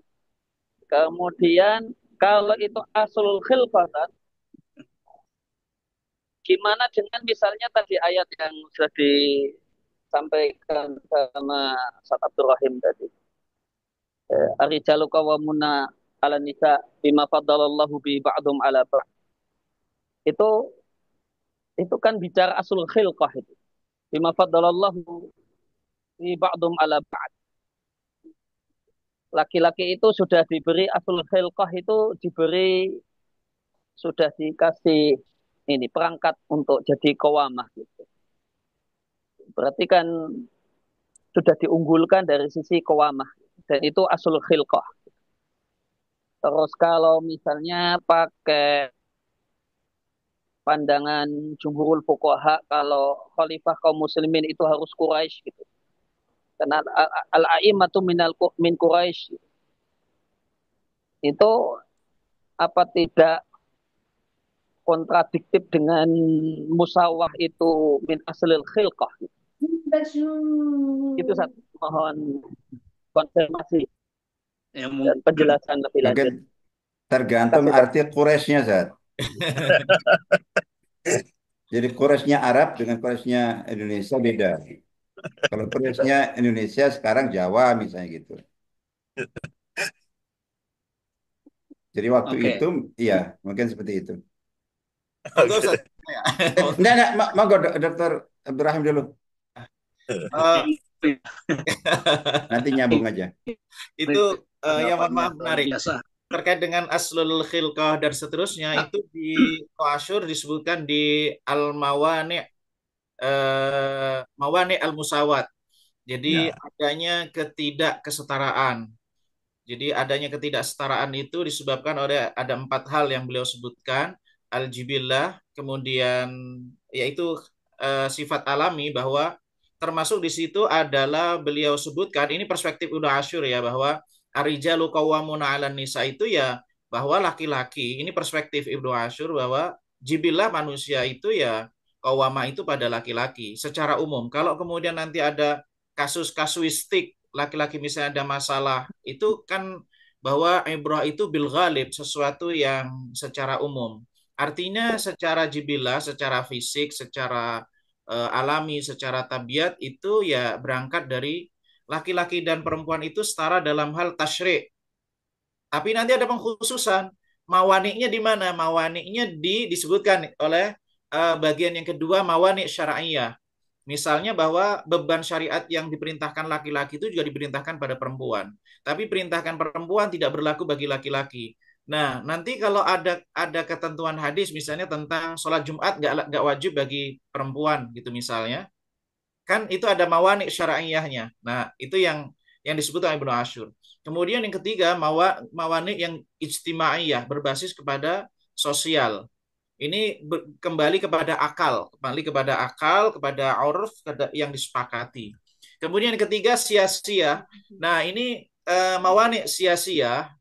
Kemudian kalau itu aslul khilqah, gimana dengan misalnya tadi ayat yang sudah disampaikan sama Ustaz Abdul Rahim tadi. Ar-rijalu qawwamuna 'ala nisa bima faddalallahu bi ba'dhum 'ala ba'd. Itu itu kan bicara asul khilqah itu. Bima faddalallahu bi ba'dhum 'ala ba'd. Laki-laki itu sudah diberi asul khilqah itu sudah dikasih ini perangkat untuk jadi qawamah gitu. Berarti kan sudah diunggulkan dari sisi qawamah dan itu asul khilqah. Terus kalau misalnya pakai pandangan jumhurul fuqaha kalau khalifah kaum muslimin itu harus Quraisy gitu. Karena al-a'immatu min Quraisy itu apa tidak kontradiktif dengan musawah itu min aslil khilqah. Itu satu mohon konfirmasi Ya, dan penjelasan lebih lanjut. Mungkin tergantung arti Quraisynya, Zat. Jadi Quraisynya Arab dengan Quraisynya Indonesia beda. Kalau Quraisynya Indonesia sekarang Jawa misalnya gitu. Jadi waktu Oke. itu, iya mungkin seperti itu. Monggo, Ustaz. Enggak, monggo Dokter Abdurrahim dulu. Nanti nyambung aja. Itu yang mohon maaf luar menarik. biasa. Terkait dengan aslul khilqah dan seterusnya itu di Asyur disebutkan di al-mawani mawani al-musawat. Jadi adanya ketidakkesetaraan. Jadi adanya ketidaksetaraan itu disebabkan oleh ada 4 hal yang beliau sebutkan. Al-jibillah, kemudian yaitu sifat alami, bahwa termasuk di situ adalah beliau sebutkan, ini perspektif Ibnu Asyur ya, bahwa ar-rijalu qawwamuna 'alan nisa itu ya bahwa laki-laki, ini perspektif Ibnu Asyur bahwa jibillah manusia itu ya qawwama itu pada laki-laki secara umum. Kalau kemudian nanti ada kasus kasuistik laki-laki misalnya ada masalah, itu kan bahwa ibrah itu bil ghalib, sesuatu yang secara umum. Artinya secara jibilah, secara fisik, secara alami, secara tabiat itu ya berangkat dari laki-laki dan perempuan itu setara dalam hal tasyri'. Tapi nanti ada pengkhususan. Mawaniknya di mana? Mawaniknya disebutkan oleh bagian yang kedua, mawani' syar'iyah. Misalnya bahwa beban syariat yang diperintahkan laki-laki itu juga diperintahkan pada perempuan. Tapi perintahkan perempuan tidak berlaku bagi laki-laki. Nah, nanti kalau ada ketentuan hadis misalnya tentang sholat Jumat nggak wajib bagi perempuan gitu misalnya, kan itu ada mawani' syar'iyahnya. Nah, itu yang disebut oleh Ibnu Asyur. Kemudian yang ketiga, mawani' yang ijtimaiyah, berbasis kepada sosial. Ini kembali kepada akal, kepada urf yang disepakati. Kemudian yang ketiga sia-sia. Nah, ini mawani' sia-sia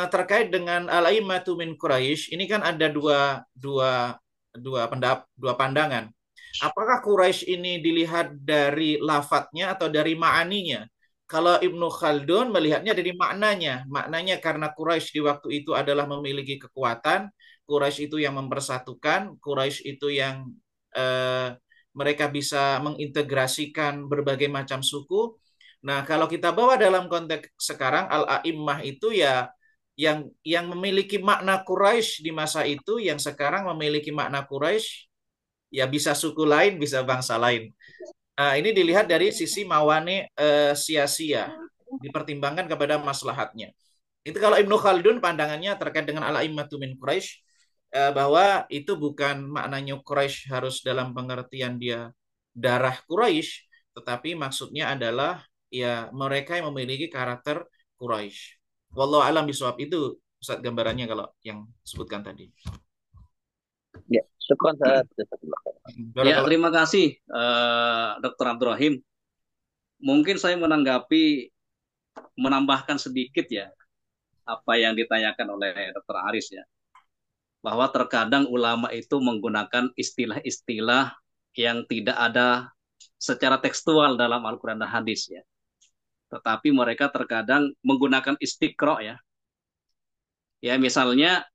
terkait dengan al-a'immatu min Quraisy. Ini kan ada dua pandangan. Apakah Quraisy ini dilihat dari lafadznya atau dari ma'aninya? Kalau Ibnu Khaldun melihatnya dari maknanya. Maknanya karena Quraisy di waktu itu adalah memiliki kekuatan, Quraisy itu yang mempersatukan, Quraisy itu yang mereka bisa mengintegrasikan berbagai macam suku. Nah, kalau kita bawa dalam konteks sekarang, al-a'immah itu ya yang memiliki makna Quraisy di masa itu, yang sekarang memiliki makna Quraisy, ya bisa suku lain, bisa bangsa lain. Ini dilihat dari sisi mawani sia-sia, dipertimbangkan kepada maslahatnya. Itu kalau Ibnu Khaldun pandangannya terkait dengan al-a'immatu min Quraisy, bahwa itu bukan maknanya Quraisy harus dalam pengertian dia darah Quraisy, tetapi maksudnya adalah ya mereka yang memiliki karakter Quraisy. Wallahu a'lam bishawab. Itu Ustaz gambarannya kalau yang sebutkan tadi. Ya, syukran Ustaz. Ya, terima kasih Dr. Abdul Rahim. Mungkin saya menambahkan sedikit ya apa yang ditanyakan oleh Dr. Aris ya. Bahwa terkadang ulama itu menggunakan istilah-istilah yang tidak ada secara tekstual dalam Al-Quran dan hadis ya. Tetapi mereka terkadang menggunakan istiqra ya. Ya misalnya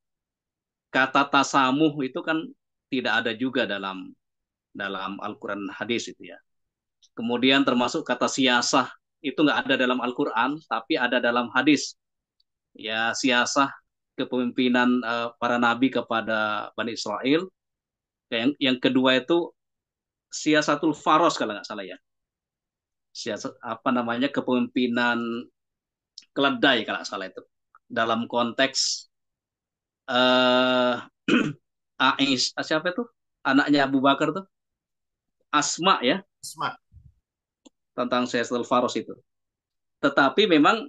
kata tasamuh itu kan tidak ada juga dalam dalam Al-Quran hadis itu ya. Kemudian termasuk kata siasah itu nggak ada dalam Al-Quran, tapi ada dalam hadis. Ya siasah kepemimpinan para nabi kepada Bani Israel. Yang kedua itu siasatul faros kalau nggak salah ya. Siasat apa namanya kepemimpinan keledai kalau nggak salah itu. Dalam konteks eh siapa itu? Anaknya Abu Bakar tuh, Asma ya, Asma. tentang siasatul faros itu. Tetapi memang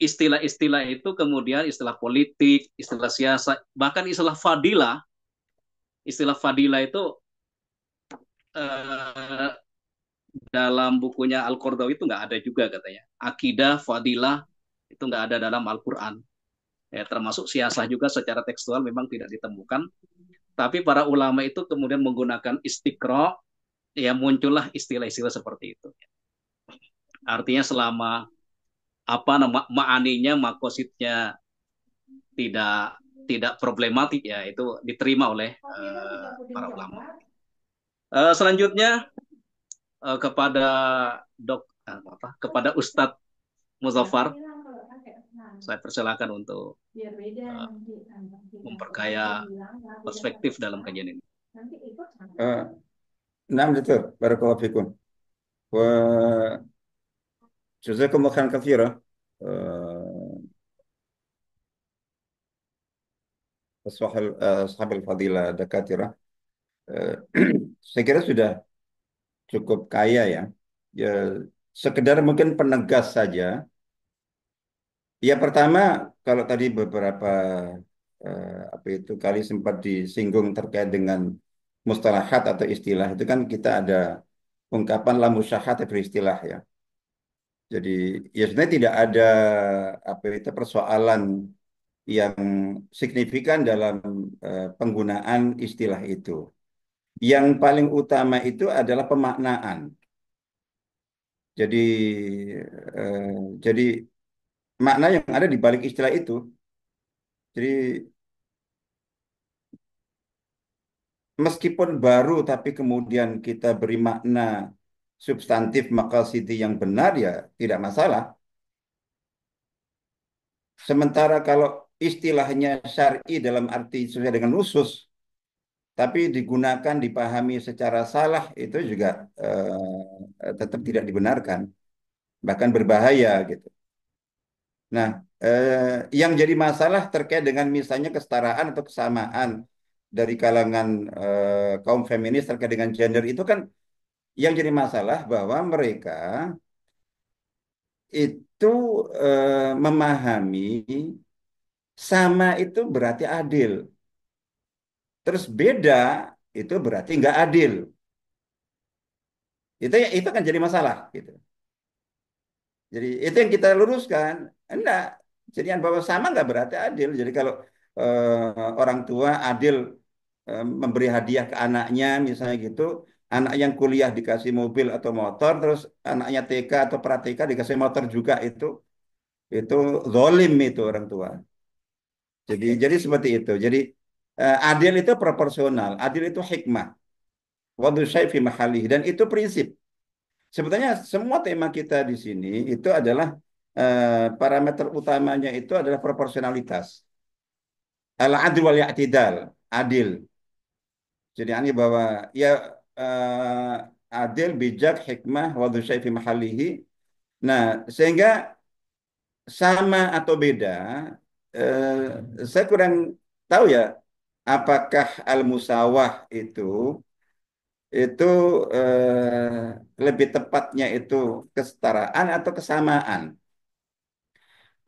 istilah-istilah itu kemudian istilah politik, istilah siasat, bahkan istilah fadilah itu eh, dalam bukunya Al-Qardawi itu nggak ada juga katanya. Akidah, fadilah itu nggak ada dalam Al-Quran. Ya, termasuk siasah juga secara tekstual memang tidak ditemukan. Tapi para ulama itu kemudian menggunakan istiqra, ya muncullah istilah-istilah seperti itu. Artinya selama apa nama ma'aninya, makosidnya tidak tidak problematik ya itu diterima oleh para ulama. Selanjutnya kepada kepada Ustadz Muzaffar, saya persilakan untuk memperkaya perspektif dalam kajian ini. نعم دكتور بارك الله فيكم وجزاكم الله خيرا كثيرا أصحاب الفضيلة دكاترة. Saya kira sudah cukup kaya ya. Ya sekedar mungkin penegas saja. Ya pertama kalau tadi beberapa apa itu kali sempat disinggung terkait dengan mustalahat atau istilah itu kan kita ada ungkapan la musyahat beristilah ya. Jadi ya sebenarnya tidak ada apa itu persoalan yang signifikan dalam penggunaan istilah itu. Yang paling utama itu adalah pemaknaan. Jadi eh, jadi makna yang ada di balik istilah itu. Jadi meskipun baru tapi kemudian kita beri makna substantif maqasidi yang benar ya tidak masalah. Sementara kalau istilahnya syar'i dalam arti sesuai dengan nusus tapi digunakan dipahami secara salah itu juga tetap tidak dibenarkan, bahkan berbahaya gitu. Nah, yang jadi masalah terkait dengan misalnya kesetaraan atau kesamaan dari kalangan kaum feminis terkait dengan gender itu kan yang jadi masalah bahwa mereka itu memahami sama itu berarti adil. Terus beda itu berarti nggak adil. Itu kan jadi masalah gitu. Jadi itu yang kita luruskan. Enggak. Jadi yang bahwa sama nggak berarti adil. Jadi kalau orang tua adil memberi hadiah ke anaknya misalnya gitu, anak yang kuliah dikasih mobil atau motor, terus anaknya TK atau pra-TK dikasih motor juga itu zolim itu orang tua. Jadi seperti itu. Jadi adil itu proporsional, adil itu hikmah. Wadhu syai' fi mahalih dan itu prinsip. Sebetulnya semua tema kita di sini itu adalah parameter utamanya itu adalah proporsionalitas. Al-adl wal i'tidal, adil. Jadi ini bahwa ya adil, bijak, hikmah, wadhu syai' fi mahallihi. Nah, sehingga sama atau beda, saya kurang tahu ya, apakah al-musawah itu lebih tepatnya itu kesetaraan atau kesamaan.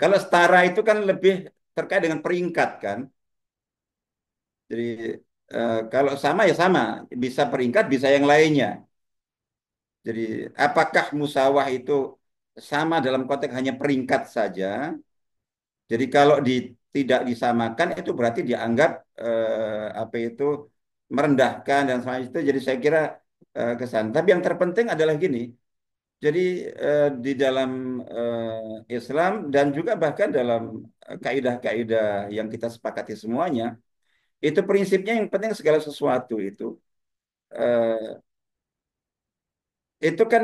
Kalau setara itu kan lebih terkait dengan peringkat kan. Jadi kalau sama ya sama, bisa peringkat, bisa yang lainnya. Jadi apakah musawah itu sama dalam konteks hanya peringkat saja? Jadi kalau tidak disamakan itu berarti dianggap apa itu merendahkan dan semacam itu. Jadi saya kira kesan. Tapi yang terpenting adalah gini. Jadi di dalam Islam dan juga bahkan dalam kaidah-kaidah yang kita sepakati semuanya Itu prinsipnya yang penting segala sesuatu eh, itu kan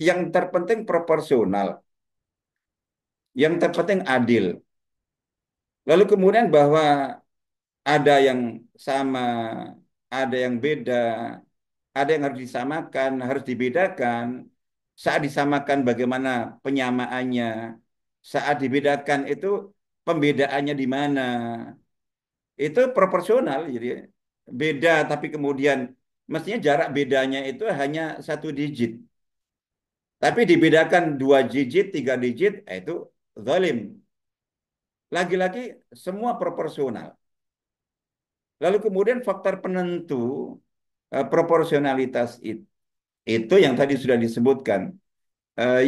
yang terpenting proporsional, yang terpenting adil. Lalu kemudian bahwa ada yang sama, ada yang beda, ada yang harus disamakan, harus dibedakan. Saat disamakan bagaimana penyamaannya, saat dibedakan itu pembedaannya di mana. Itu proporsional, jadi beda tapi kemudian mestinya jarak bedanya itu hanya 1 digit. Tapi dibedakan 2 digit, 3 digit, itu zalim. Lagi-lagi semua proporsional. Lalu kemudian faktor penentu proporsionalitas itu yang tadi sudah disebutkan.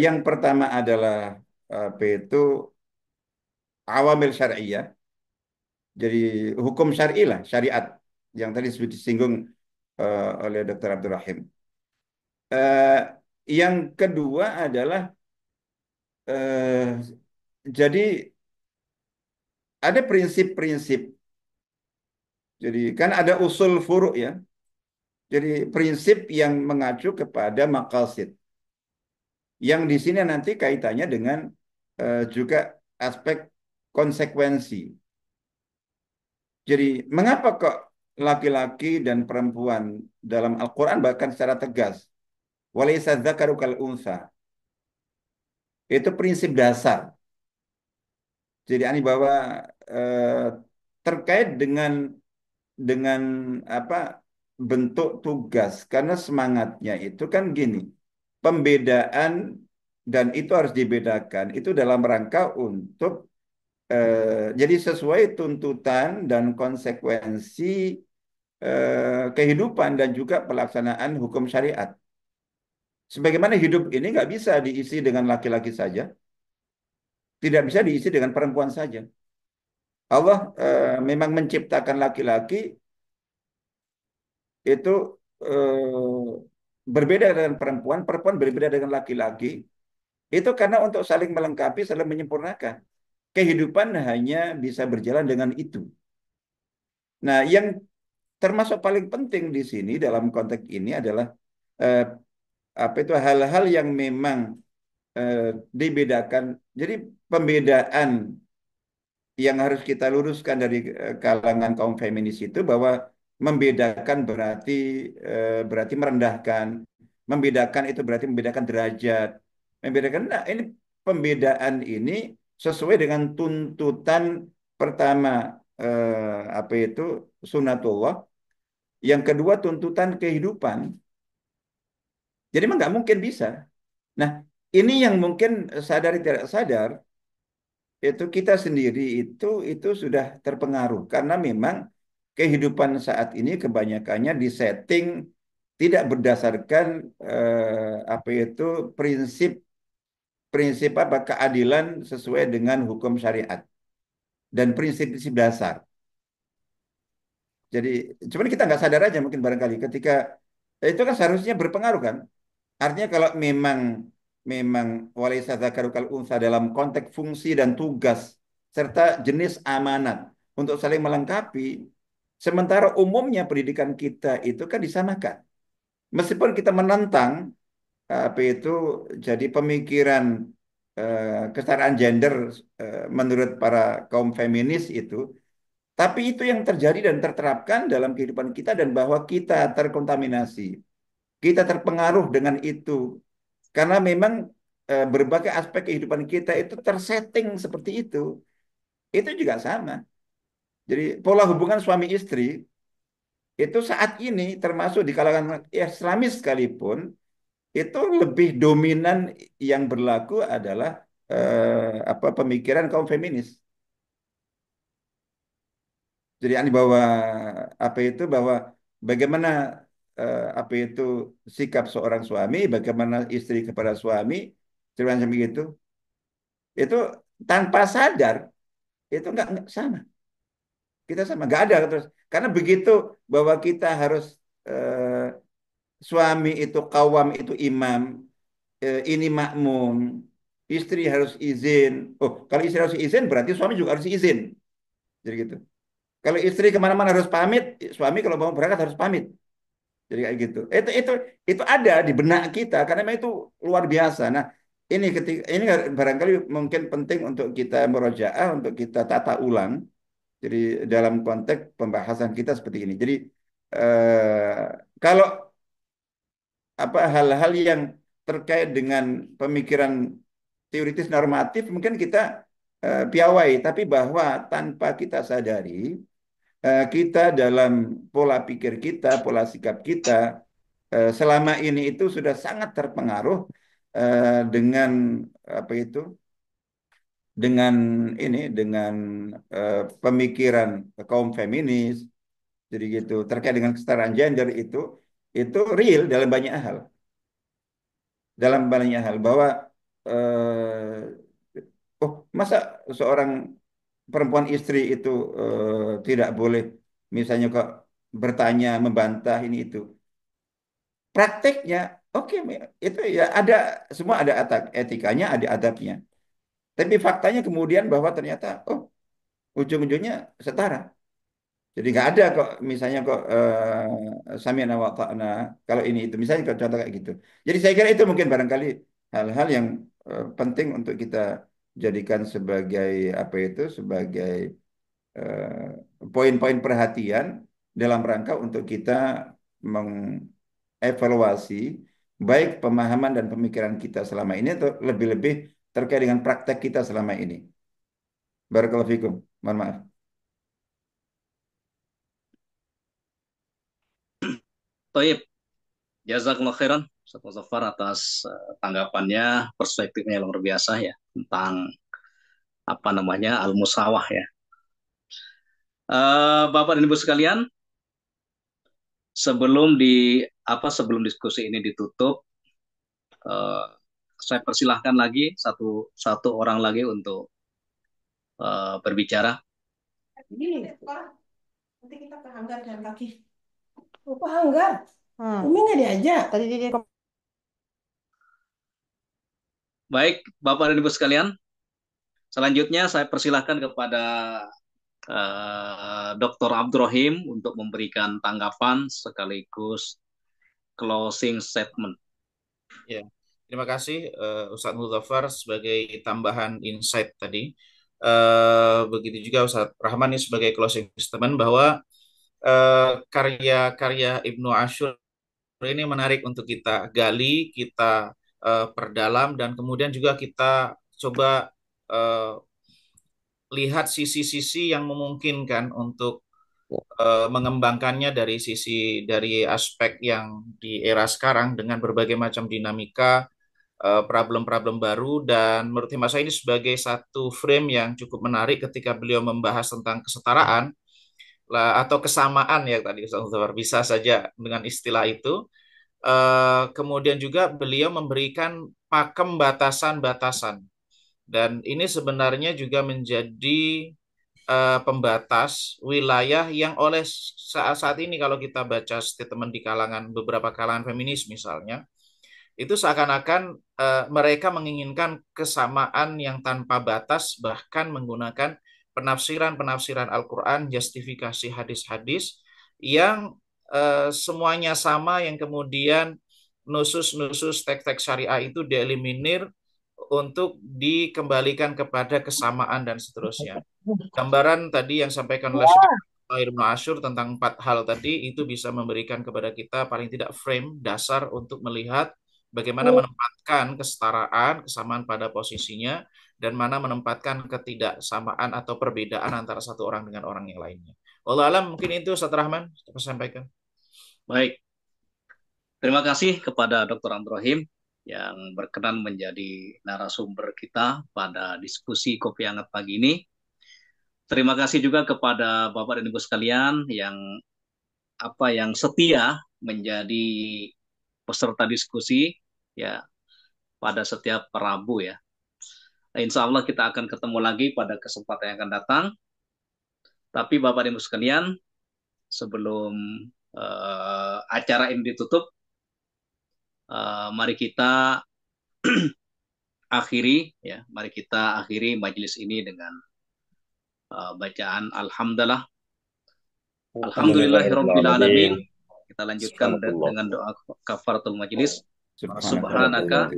Yang pertama adalah apa itu awamil syariah. Jadi hukum syar'i lah, syariat yang tadi sudah disinggung oleh Dr. Abdul Rahim. Eh, yang kedua adalah eh, jadi ada prinsip-prinsip. Jadi kan ada usul furu' ya. Jadi prinsip yang mengacu kepada maqasid. Yang di sini nanti kaitannya dengan juga aspek konsekuensi. Jadi mengapa kok laki-laki dan perempuan dalam Al-Quran bahkan secara tegas. Walaysa dzakaru kal unsa. Itu prinsip dasar. Jadi ani bahwa eh, terkait dengan apa bentuk tugas karena semangatnya itu kan gini. Pembedaan dan itu harus dibedakan itu dalam rangka untuk jadi sesuai tuntutan dan konsekuensi kehidupan dan juga pelaksanaan hukum syariat. Sebagaimana hidup ini nggak bisa diisi dengan laki-laki saja, tidak bisa diisi dengan perempuan saja. Allah memang menciptakan laki-laki itu berbeda dengan perempuan, perempuan berbeda dengan laki-laki. Itu karena untuk saling melengkapi, saling menyempurnakan. Kehidupan hanya bisa berjalan dengan itu. Nah, yang termasuk paling penting di sini dalam konteks ini adalah eh, apa itu hal-hal yang memang eh, dibedakan. Jadi pembedaan yang harus kita luruskan dari kalangan kaum feminis itu bahwa membedakan berarti merendahkan, membedakan itu berarti membedakan derajat, membedakan. Nah, ini pembedaan ini sesuai dengan tuntutan pertama apa itu sunatullah, yang kedua tuntutan kehidupan. Jadi memang nggak mungkin bisa. Nah, ini yang mungkin sadar tidak sadar itu kita sendiri itu sudah terpengaruh karena memang kehidupan saat ini kebanyakannya disetting tidak berdasarkan apa itu prinsip prinsip apa keadilan sesuai dengan hukum syariat dan prinsip-prinsip dasar. Jadi cuman kita nggak sadar aja mungkin barangkali ketika itu kan seharusnya berpengaruh kan. Artinya kalau memang walaysa dzakaru kal unsa dalam konteks fungsi dan tugas serta jenis amanat untuk saling melengkapi, sementara umumnya pendidikan kita itu kan disamakan. Meskipun kita menentang apa itu jadi pemikiran kesetaraan gender menurut para kaum feminis itu, tapi itu yang terjadi dan terterapkan dalam kehidupan kita dan bahwa kita terkontaminasi, kita terpengaruh dengan itu. Karena memang berbagai aspek kehidupan kita itu tersetting seperti itu. Itu juga sama. Jadi pola hubungan suami istri itu saat ini termasuk di kalangan Islamis sekalipun itu lebih dominan yang berlaku adalah apa pemikiran kaum feminis. Jadi ini bahwa apa itu bahwa bagaimana apa itu sikap seorang suami, bagaimana istri kepada suami, macam begitu. Itu tanpa sadar itu nggak sama, kita sama nggak ada terus karena begitu bahwa kita harus suami itu kawam itu imam, ini makmum, istri harus izin. Oh, kalau istri harus izin berarti suami juga harus izin, jadi gitu. Kalau istri kemana-mana harus pamit, suami kalau mau berangkat harus pamit. Jadi kayak gitu. Itu ada di benak kita karena memang itu luar biasa. Nah, ini barangkali mungkin penting untuk kita merojaah, untuk kita tata ulang. Jadi dalam konteks pembahasan kita seperti ini. Jadi kalau apa hal-hal yang terkait dengan pemikiran teoritis normatif mungkin kita piawai, tapi bahwa tanpa kita sadari kita dalam pola pikir kita, pola sikap kita selama ini itu sudah sangat terpengaruh dengan apa itu, dengan dengan pemikiran kaum feminis, jadi gitu terkait dengan kesetaraan gender itu real dalam banyak hal bahwa oh masa seorang perempuan istri itu tidak boleh misalnya kok bertanya membantah ini itu prakteknya oke itu ya ada semua ada etikanya ada adabnya tapi faktanya kemudian bahwa ternyata oh ujung-ujungnya setara jadi nggak ada kok misalnya kok sami'na wa ta'na kalau ini itu misalnya kok contoh kayak gitu jadi saya kira itu mungkin barangkali hal-hal yang penting untuk kita jadikan sebagai apa itu sebagai poin-poin perhatian dalam rangka untuk kita mengevaluasi baik pemahaman dan pemikiran kita selama ini atau lebih-lebih terkait dengan praktek kita selama ini. Barakallahu fikum. Mohon maaf. Taib, jazakallah khairan Ustaz Muzaffar atas tanggapannya, perspektifnya yang luar biasa ya tentang apa namanya al-musawah ya. Bapak dan Ibu sekalian, sebelum diskusi ini ditutup, eh, saya persilahkan lagi satu orang lagi untuk berbicara. Ini, Pak. Nanti kita ke hanggar jalan kaki. Oh, ke hanggar? Umi nggak diajak. Tadi dia Baik, Bapak dan Ibu sekalian, selanjutnya saya persilahkan kepada Dr. Abdurrahim untuk memberikan tanggapan sekaligus closing statement. Ya, terima kasih Ustadz Muzaffar sebagai tambahan insight tadi. Begitu juga Ustadz Rahman ini sebagai closing statement bahwa karya-karya Ibnu Ashur ini menarik untuk kita gali, kita perdalam, dan kemudian juga kita coba lihat sisi-sisi yang memungkinkan untuk mengembangkannya dari aspek yang di era sekarang dengan berbagai macam dinamika, problem-problem baru, dan menurut hemat saya ini sebagai satu frame yang cukup menarik ketika beliau membahas tentang kesetaraan lah, atau kesamaan ya tadi Ustaz Muzaffar, bisa saja dengan istilah itu. Kemudian juga beliau memberikan pakem batasan-batasan, dan ini sebenarnya juga menjadi pembatas wilayah yang oleh saat ini kalau kita baca statement di beberapa kalangan feminis misalnya, itu seakan-akan mereka menginginkan kesamaan yang tanpa batas, bahkan menggunakan penafsiran-penafsiran Al-Quran, justifikasi hadis-hadis yang semuanya sama, yang kemudian nusus-nusus teks-teks syariah itu dieliminir untuk dikembalikan kepada kesamaan dan seterusnya. Gambaran tadi yang sampaikan oleh Ibnu Ashur tentang 4 hal tadi itu bisa memberikan kepada kita paling tidak frame dasar untuk melihat bagaimana menempatkan kesetaraan, kesamaan pada posisinya, dan mana menempatkan ketidaksamaan atau perbedaan antara satu orang dengan orang yang lainnya. Wallahu alam, mungkin itu Ustaz Rahman dapat sampaikan. Baik, terima kasih kepada Dr. Abdurrahim yang berkenan menjadi narasumber kita pada diskusi Kopi Hangat pagi ini. Terima kasih juga kepada Bapak dan Ibu sekalian yang setia menjadi peserta diskusi ya pada setiap Rabu ya. Insya Allah kita akan ketemu lagi pada kesempatan yang akan datang. Tapi Bapak dan Ibu sekalian, sebelum acara ini ditutup, mari kita akhiri majelis ini dengan bacaan Alhamdulillah Alhamdulillahirabbil alamin. Alhamdulillahirobbilalamin. Kita lanjutkan dengan doa kafaratul majlis. Subhanaka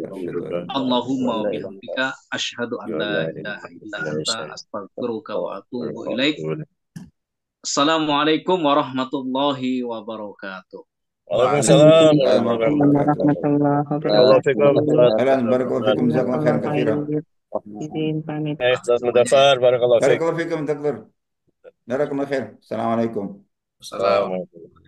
Allahumma wa bihamdika asyhadu an la ilaha illa anta astaghfiruka wa atubu ilaik. Assalamualaikum warahmatullahi wabarakatuh. Waalaikumsalam warahmatullahi warahmatullahi wabarakatuh. Alan, barakallahu fikum, jazakumullah khairan katsiran. Ustaz Mudaffar, barakallahu fiik. Barakallahu fikum, Dr. Barakallahu khair. Assalamualaikum. Assalamualaikum. Assalamualaikum.